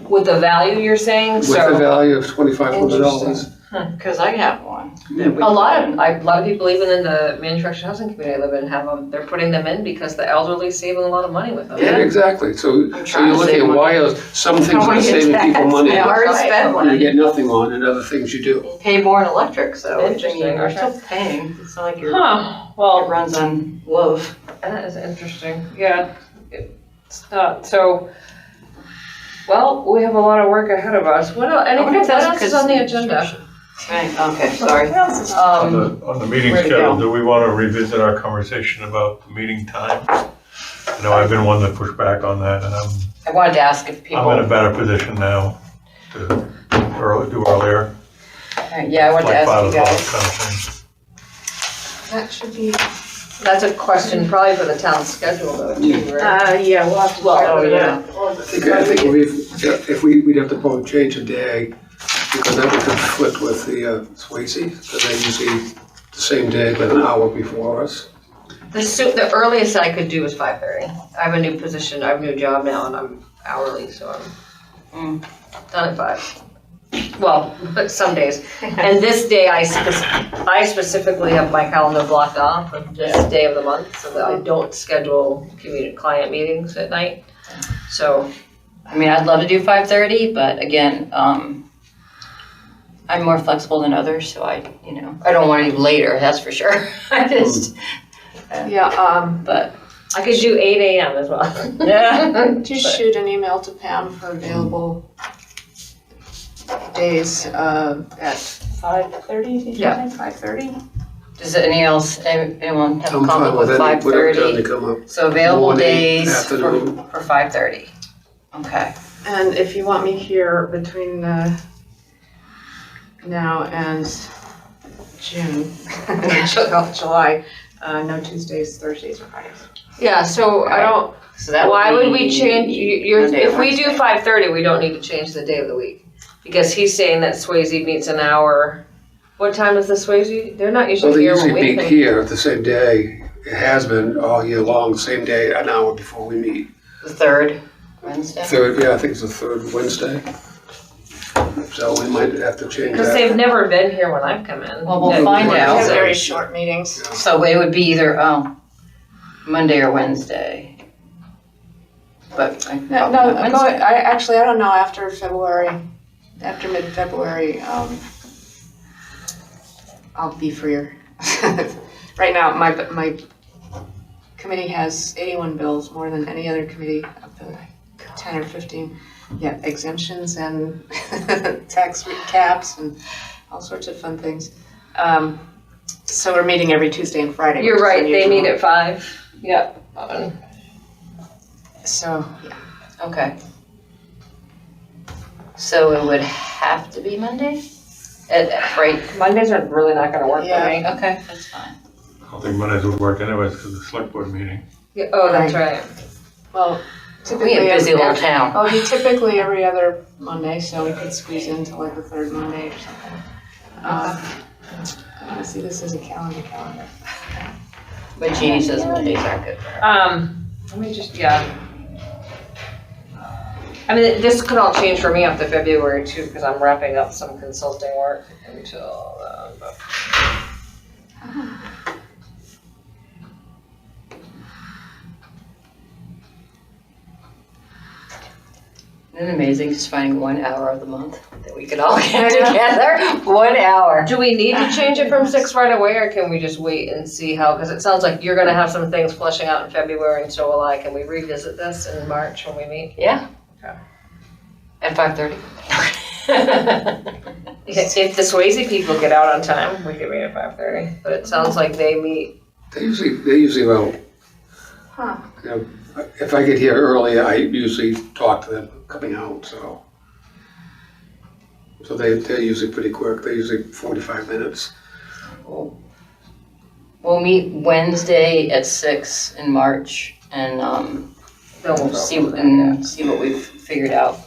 with the value you're saying, with the so. value of $2,500. Because I have one. A lot of people, even in the manufactured housing community I live in, have them, they're putting them in because the elderly is saving a lot of money with them. Yeah, exactly, so trying you're to looking save at why money. are some things are saving people money, I already spent and you one. get nothing on, and other things you do. You pay more in electric, so I mean, Interesting, you're okay. still paying. It's not like Huh, it well, runs on love. that is interesting, yeah. It's not, so, well, we have a lot of work ahead of us. What else, wonder if what that's else is because- on the agenda? Right, okay, sorry. On the meeting where'd it schedule, go? do we want to revisit our conversation about the meeting time? I know I've been one that pushed back on that, and I wanted to ask if people. I'm in a better position now to do earlier, Yeah, I wanted to like ask 5 you o'clock guys. kind of thing. that should be, That's a question probably for the town schedule though, too, right? yeah, we'll have to. Well, check oh, with yeah. that. I think if we'd have to probably change the day, because that would conflict with the Swayze, because they usually the same day, but an hour before us. The earliest I could do is 5:30. I have a new position, I have a new job now and I'm hourly, so I'm done at 5. Well, but some days. And this day I specifically have my calendar blocked off of this day of the month so that I don't schedule client meetings at night. So, I mean, I'd love to do 5:30, but again, I'm more flexible than others, so I don't want to do later, that's for sure. I just, Yeah, but, I could do 8 AM as well. yeah. just shoot an email to Pam for available days, at 5:30, did you Yeah. say 5:30? Does anyone have a I'm fine conflict with with any, whatever time they 5:30? come up. So available Morning, days afternoon. for 5:30. Okay. And if you want me here between, now and June, July, no Tuesdays, Thursdays, or Fridays. Yeah, so I don't, So that why would we be change, Monday or if we do Wednesday. 5:30, we don't need to change the day of the week. Because he's saying that Swayze meets an hour. What time is the Swayze? They're not Well, usually they here when usually we meet can. here the same day. It has been all year long, same day, an hour before we meet. The third Wednesday? Third, yeah, I think it's the third Wednesday. So we might have to change Because that. they've never been here when I've come in. Well, we'll And- find We out. have So- very short meetings. So it would be either, Monday or Wednesday. But I No, probably no, Wednesday. I don't know, after February, after mid-February, I'll be freer. Right now, my committee has 81 bills, more than any other committee of the 10 or 15. Yeah, exemptions and tax recaps and all sorts of fun things. So we're meeting every Tuesday and Friday. You're which is right, they unusual. meet at 5. Yep. So, yeah. Okay. So it would have to be Monday? Right, Mondays are really not gonna work for Yeah. me. okay, that's fine. I don't think Mondays would work anyways because of the select board meeting. Yeah, oh, that's right. Well, We typically. a busy little town. Oh, you typically every other Monday, so we could squeeze into like the third Monday or something. Let's see, this is a calendar. But Jeannie says Mondays aren't good for her. Let me just, yeah. I mean, this could all change for me up to February too, because I'm wrapping up some consulting work until, Isn't it amazing just finding 1 hour of the month that we could all get together? 1 hour. Do we need to change it from 6 right away, or can we just wait and see how, because it sounds like you're gonna have some things fleshing out in February, and so will I. Can we revisit this in March when we meet? Yeah. Okay. At 5:30. If the Swayze people get out on time, we can meet at 5:30, but it sounds like they meet. They usually will. Huh. You know, if I get here early, I usually talk to them coming out, so they're usually pretty quick. They're usually 45 minutes. We'll meet Wednesday at 6 in March and Then we'll go see from there, see what we've figured out.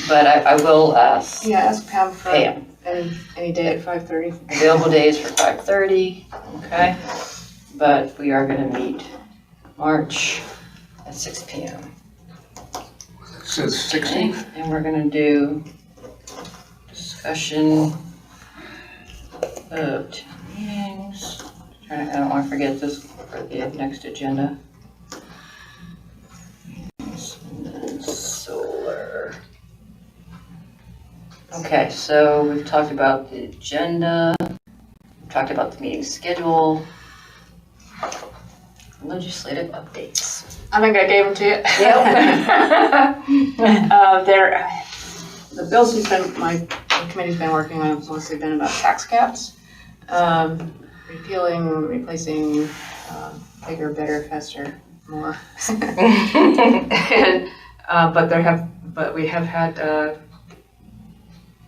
But I will ask Yeah, ask Pam for Pam. any day at 5:30. Available days for 5:30, okay? But we are gonna meet March at 6 p.m. It says 16th. And we're gonna do discussion of town meetings. I don't wanna forget this for the next agenda. And then solar. Okay, so we've talked about the agenda, we've talked about the meeting schedule. Legislative updates. I think I gave them to you. Yep. The bills my committee's been working on have mostly been about tax caps. Repealing, replacing, bigger, better, faster, more. And, but we have had,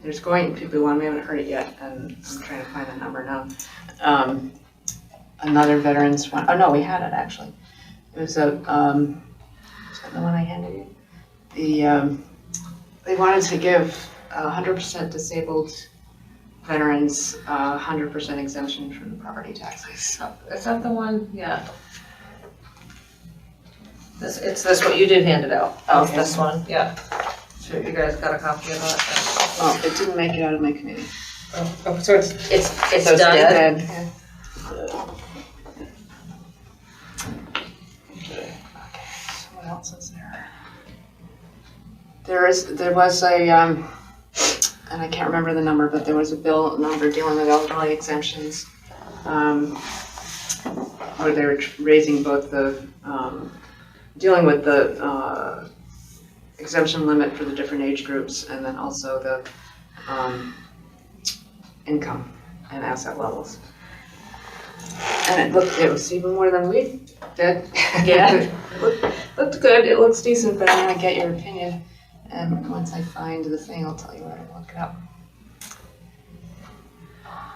there's going to be one, we haven't heard it yet, and I'm trying to find the number now. Another veterans one, oh no, we had it actually. It was was that the one I handed you? They wanted to give 100% disabled veterans 100% exemption from the property taxes. Is that the one? Yeah. It's this one, you did hand it out. Oh, Okay. this one, yeah. So you guys got a copy of that? Oh, it didn't make it out of my committee. Oh, so it's So it's done? dead? Yeah. So what else is there? There was a, and I can't remember the number, but there was a bill number dealing with elderly exemptions. Where they were raising both the, dealing with the exemption limit for the different age groups and then also the income and asset levels. And it was even more than we did. Yeah. It looked good, it looks decent, but I want to get your opinion. And once I find the thing, I'll tell you where to look it up.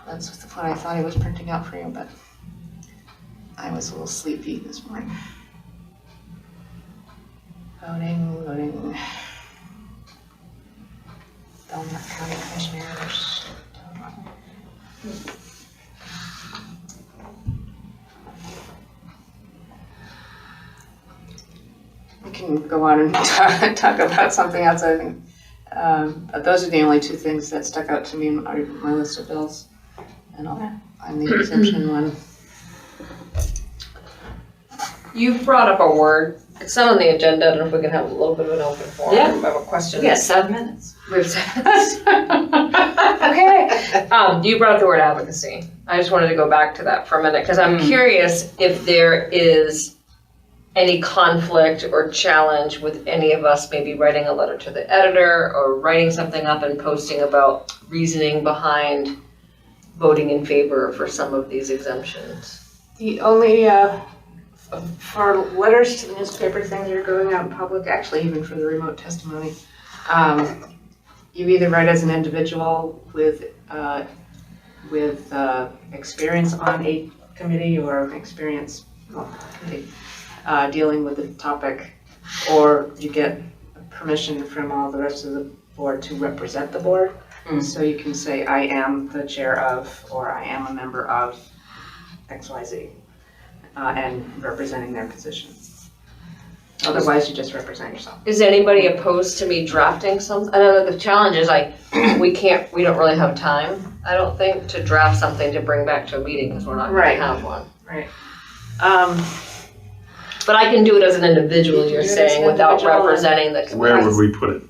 That's what I thought I was printing out for you, but I was a little sleepy this morning. Voting. Belmont County Commissioners. We can go on and talk about something else, I think. But those are the only two things that stuck out to me in my list of bills. And I'll find the exemption one. You brought up a word. It's not on the agenda. I don't know if we can have a little bit of an open forum. Yeah. I have a question. We got 7 minutes. We have 7 minutes. Okay. You brought up the word advocacy. I just wanted to go back to that for a minute because I'm curious if there is any conflict or challenge with any of us maybe writing a letter to the editor or writing something up and posting about reasoning behind voting in favor for some of these exemptions. The only, for letters to the newspaper, things that are going out in public, actually even for the remote testimony, you either write as an individual with experience on a committee or experience dealing with the topic, or you get permission from all the rest of the board to represent the board. So you can say, I am the chair of, or I am a member of XYZ, and representing their position. Otherwise, you just represent yourself. Is anybody opposed to me drafting something? I know that the challenge is we don't really have time, I don't think, to draft something to bring back to a meeting because we're not going Right. to have one. Right. But I can do it as an individual, You you're can do it as saying, an without individual and- representing the community. Where would we put it?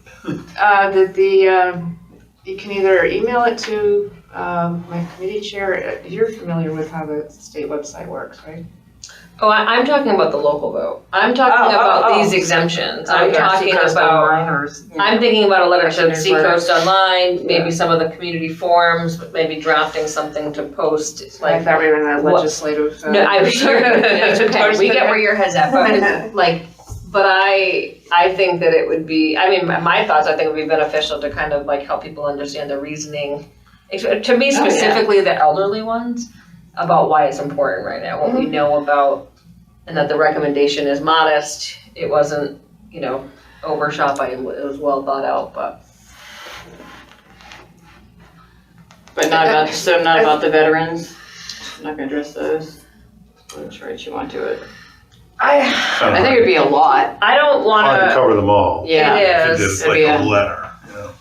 You can either email it to my committee chair. You're familiar with how the state website works, right? Oh, I'm talking about the local vote. I'm talking about these exemptions. I'm talking about, I'm thinking about a letter to Newsletter. Seacoast Online, maybe some of the community forums, maybe drafting something to post, I like. thought we were in that what- legislative. No, I'm sure, it's okay, we get where your head's at, but like, but I think that it would be, I mean, my thoughts, I think it would be beneficial to kind of like help people understand the reasoning. To me specifically, the elderly ones, about why it's important right now, what we know about, and that the recommendation is modest. It wasn't, overshot by, it was well thought out, but. But not about the veterans? Not gonna address those? Which right you want to it? I think it'd be a lot. don't Hard to wanna, cover them all. Yeah. it If you is. did like Yeah. a letter,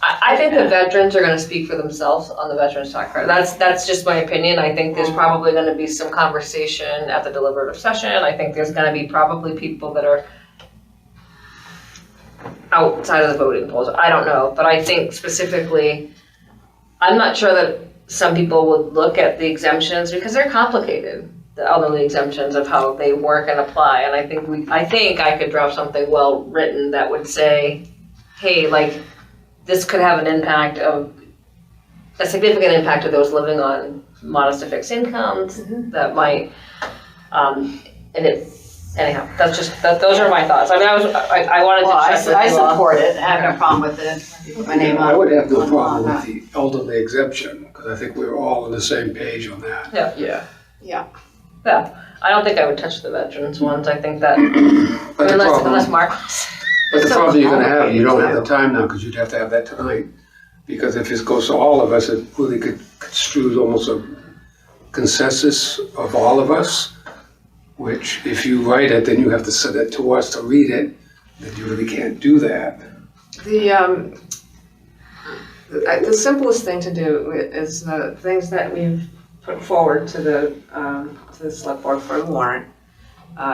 I think the veterans are gonna speak for themselves on the Veterans Talk Card. That's just my opinion. I think there's probably gonna be some conversation at the deliberative session. I think there's gonna be probably people that are outside of the voting polls. I don't know, but I think specifically, I'm not sure that some people would look at the exemptions because they're complicated. The elderly exemptions of how they work and apply. And I think I could draft something well written that would say, hey, like, this could have a significant impact to those living on modest to fixed incomes that might, anyhow, those are my thoughts. I mean, I wanted to check with you I all. support it, I have no problem with it. Put my name on. I would have no on problem that. with the elderly exemption, because I think we're all on the same page on that. Yeah. Yeah, I don't think I would touch the veterans ones. I think that, But the unless problem, Mark. but the so problem you're gonna have, you don't have the complicated, time now, because you'd have to have that tonight. Because if it goes to all of us, it really could construe almost a consensus of all of us, which if you write it, then you have to send it to us to read it, then you really can't do that. The simplest thing to do is the things that we've put forward to the select board for the warrant,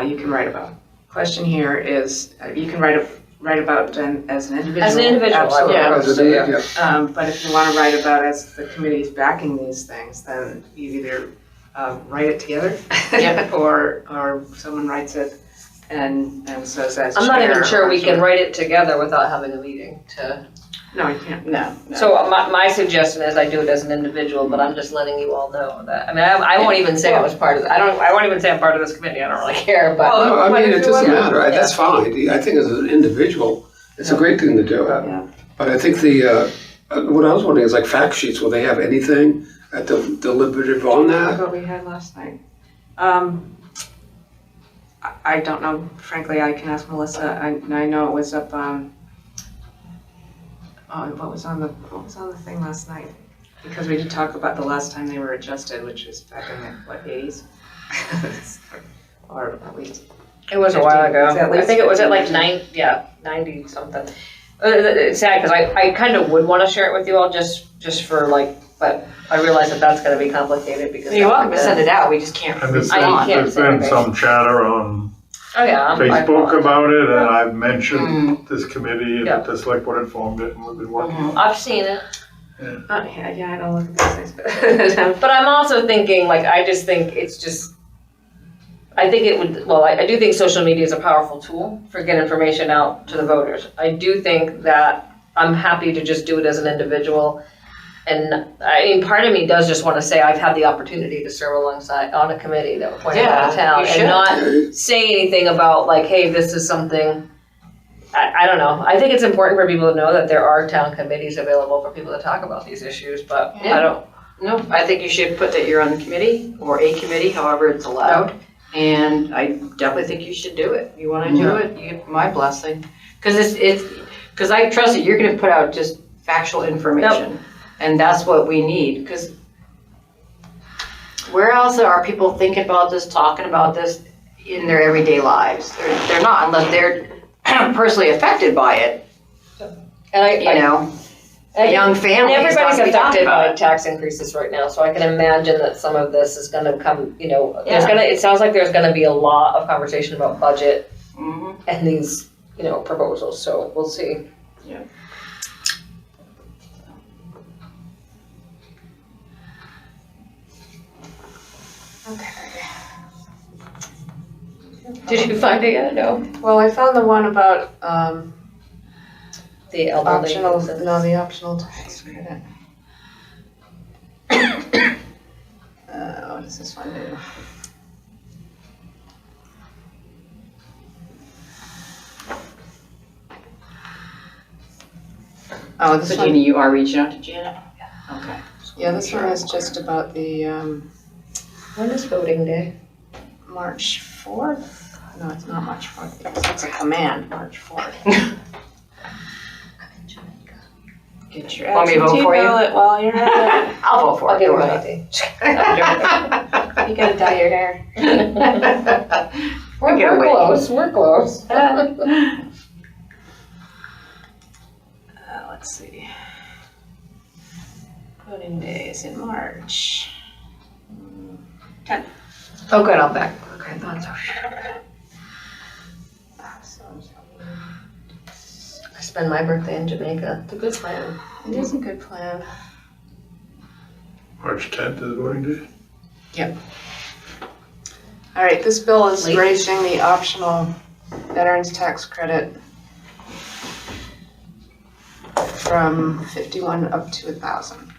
you can write about. Question here is, you can write about as an individual. As an individual, absolutely. I would. Because it- yeah. But if you want to write about as the committee's backing these things, then you either write it together, or someone writes it and says as chair. I'm not even sure we or- can write it together without having a meeting to. No, you can't. No. So my suggestion is I do it as an individual, but I'm just letting you all know that. I mean, I won't even say I was part of it. I won't even say I'm part of this committee. I don't really care, but. No, I but mean, if it you doesn't want- matter, that's fine. I think as an individual, it's a great thing to do. Yeah. But I think what I was wondering is like fact sheets, will they have anything at the deliberative on that? What we had last night. I don't know, frankly, I can ask Melissa. I know it was up, what was on the thing last night? Because we did talk about the last time they were adjusted, which was back in the, 80s? Or at least. It was a while ago. It's at I least think it was at like 15. 90 something. It's sad because I kind of would want to share it with you all just for like, but I realize that that's going to be complicated because. You're welcome to send it out, we just can't And there's respond. can't there's say been anything. some chatter on Oh yeah. I Facebook apologize. about it, and I've mentioned this committee, and Yeah. the select board informed it, and we've been working. I've seen it. Yeah, I don't look at these things, But I'm also thinking, like, I just think it's just, I think it would, well, I do think social media is a powerful tool for getting information out to the voters. I do think that I'm happy to just do it as an individual. And I mean, part of me does just want to say I've had the opportunity to serve alongside on a committee that was appointed by the town you and should. not say anything about like, hey, this is something. I don't know. I think it's important for people to know that there are town committees available for people to talk about these issues, but Yeah. I don't. No, I think you should put that you're on the committee or a committee, however it's allowed. And I definitely think you should do it. You wanna do it, you get my blessing. Cause cause I trust that you're gonna put out just factual information. And that's what we need, cause where else are people thinking about this, talking about this in their everyday lives? They're not, unless they're personally affected by it, And you know? a young family. And is not everybody's gonna be talking affected about by it. tax increases right now, so I can imagine that some of this is gonna come, there's Yeah. it sounds like there's gonna be a lot of conversation about budget Mhm. and these, proposals, so we'll see. Yeah. Okay. Did you find it yet? No. Well, I found the one about, The elderly. the optional tax credit. What does this one do? Oh, this So one, Gina, you are reaching out to Janet? Okay. yeah, this one is just about the, When is voting day? March 4th? No, it's not March 4th, because that's a command, March 4th. Get your Want me to vote absentee for you? ballot while you're at I'll vote for I'll it. give her Go my ahead. ID. it. You gotta dye your hair. We're Get away. close, we're close. Let's see. Voting day is in March. 10th. Oh, good, I'm back. Okay, that's I spend my birthday in Jamaica. It's a good plan. It is a good plan. March 10th is voting day. All right, this bill is Late. raising the optional veterans tax credit from 51 up to 1,000.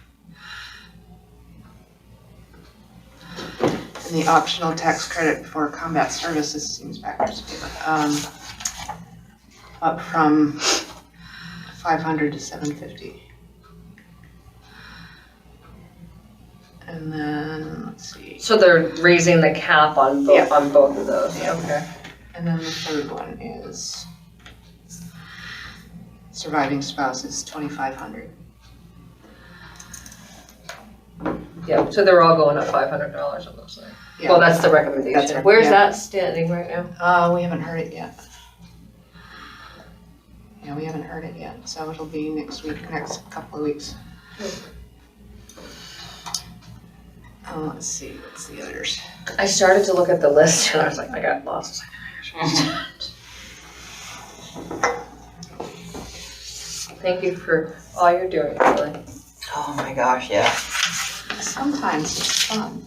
And the optional tax credit for combat services seems backwards to me, but up from 500 to 750. And then, let's see. So they're raising the cap on Yeah. on both of those? Yeah. Okay. And then the third one is surviving spouses, 2,500. Yeah, so they're all going up $500, it looks like. Yeah. Well, that's the recommendation. That's- Where's yeah. that standing right now? We haven't heard it yet. Yeah, we haven't heard it yet, so it'll be next week, next couple of weeks. Let's see, what's the others? I started to look at the list and I was like, I got lost. Thank you for all you're doing, Kelly. Oh my gosh, yeah. Sometimes it's fun.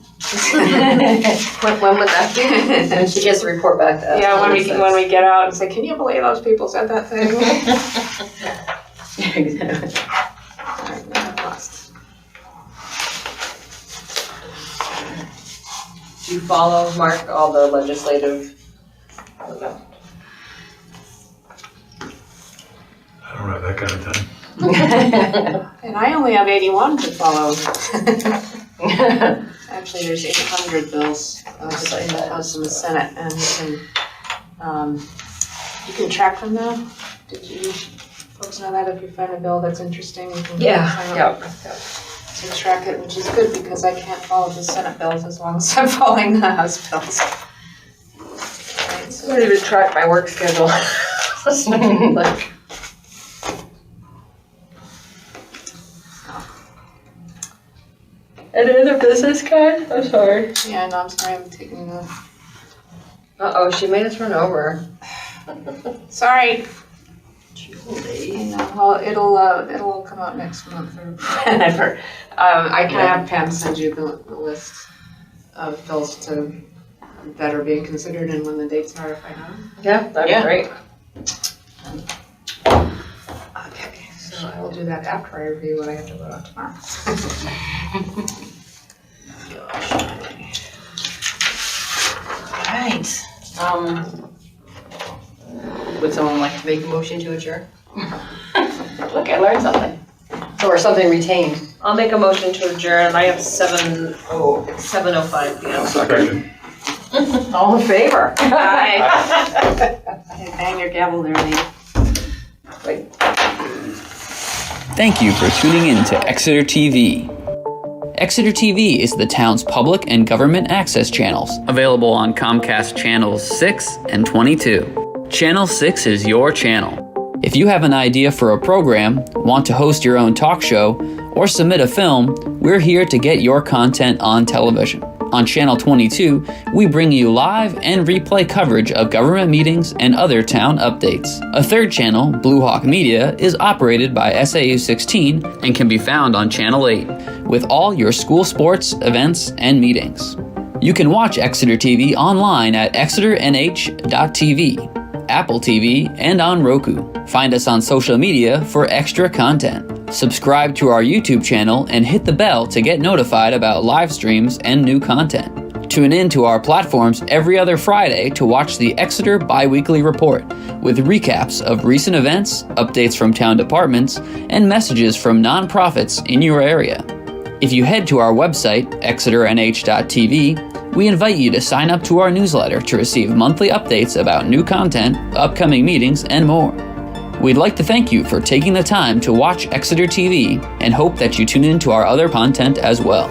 When would that be? And she gets to report back to us. Yeah, when we get out and say, can you believe those people said that thing? Exactly. All right, we have lost. Do you follow, Mark, all the legislative? No. I don't have that kind of time. And I only have 81 to follow. Actually, there's 800 bills just in the House and the Senate, and you can track them now. Did you folks know that? If you find a bill that's interesting, you can sign up Yeah. to track it, which is good because I can't follow the Senate bills as long as I'm following the House bills. Right, I so don't even track my work schedule. Like, any other business, Kat? I'm sorry. yeah, no, I'm sorry, I'm taking the. Uh-oh, she made us run over. Sorry. I know. Well, it'll come out next month or whenever. I can have Pam send you the list of bills that are being considered and when the dates are, if I know. Yeah, that'd Yeah. be great. Okay, so I will do that after I review what I have to vote on tomorrow. Alright, would someone like to make a motion to adjourn? Look, I learned something. Or something retained. I'll make a motion to adjourn. I have 7:05 p.m. Second. All in favor? Aye. Bang your gavel there, Lee. Thank you for tuning in to Exeter TV. Exeter TV is the town's public and government access channels, available on Comcast channels 6 and 22. Channel 6 is your channel. If you have an idea for a program, want to host your own talk show, or submit a film, we're here to get your content on television. On Channel 22, we bring you live and replay coverage of government meetings and other town updates. A third channel, Blue Hawk Media, is operated by SAU 16 and can be found on Channel 8, with all your school sports, events, and meetings. You can watch Exeter TV online at exeternh.tv, Apple TV, and on Roku. Find us on social media for extra content. Subscribe to our YouTube channel and hit the bell to get notified about live streams and new content. Tune in to our platforms every other Friday to watch the Exeter Biweekly Report with recaps of recent events, updates from town departments, and messages from nonprofits in your area. If you head to our website, exeternh.tv, we invite you to sign up to our newsletter to receive monthly updates about new content, upcoming meetings, and more. We'd like to thank you for taking the time to watch Exeter TV and hope that you tune in to our other content as well.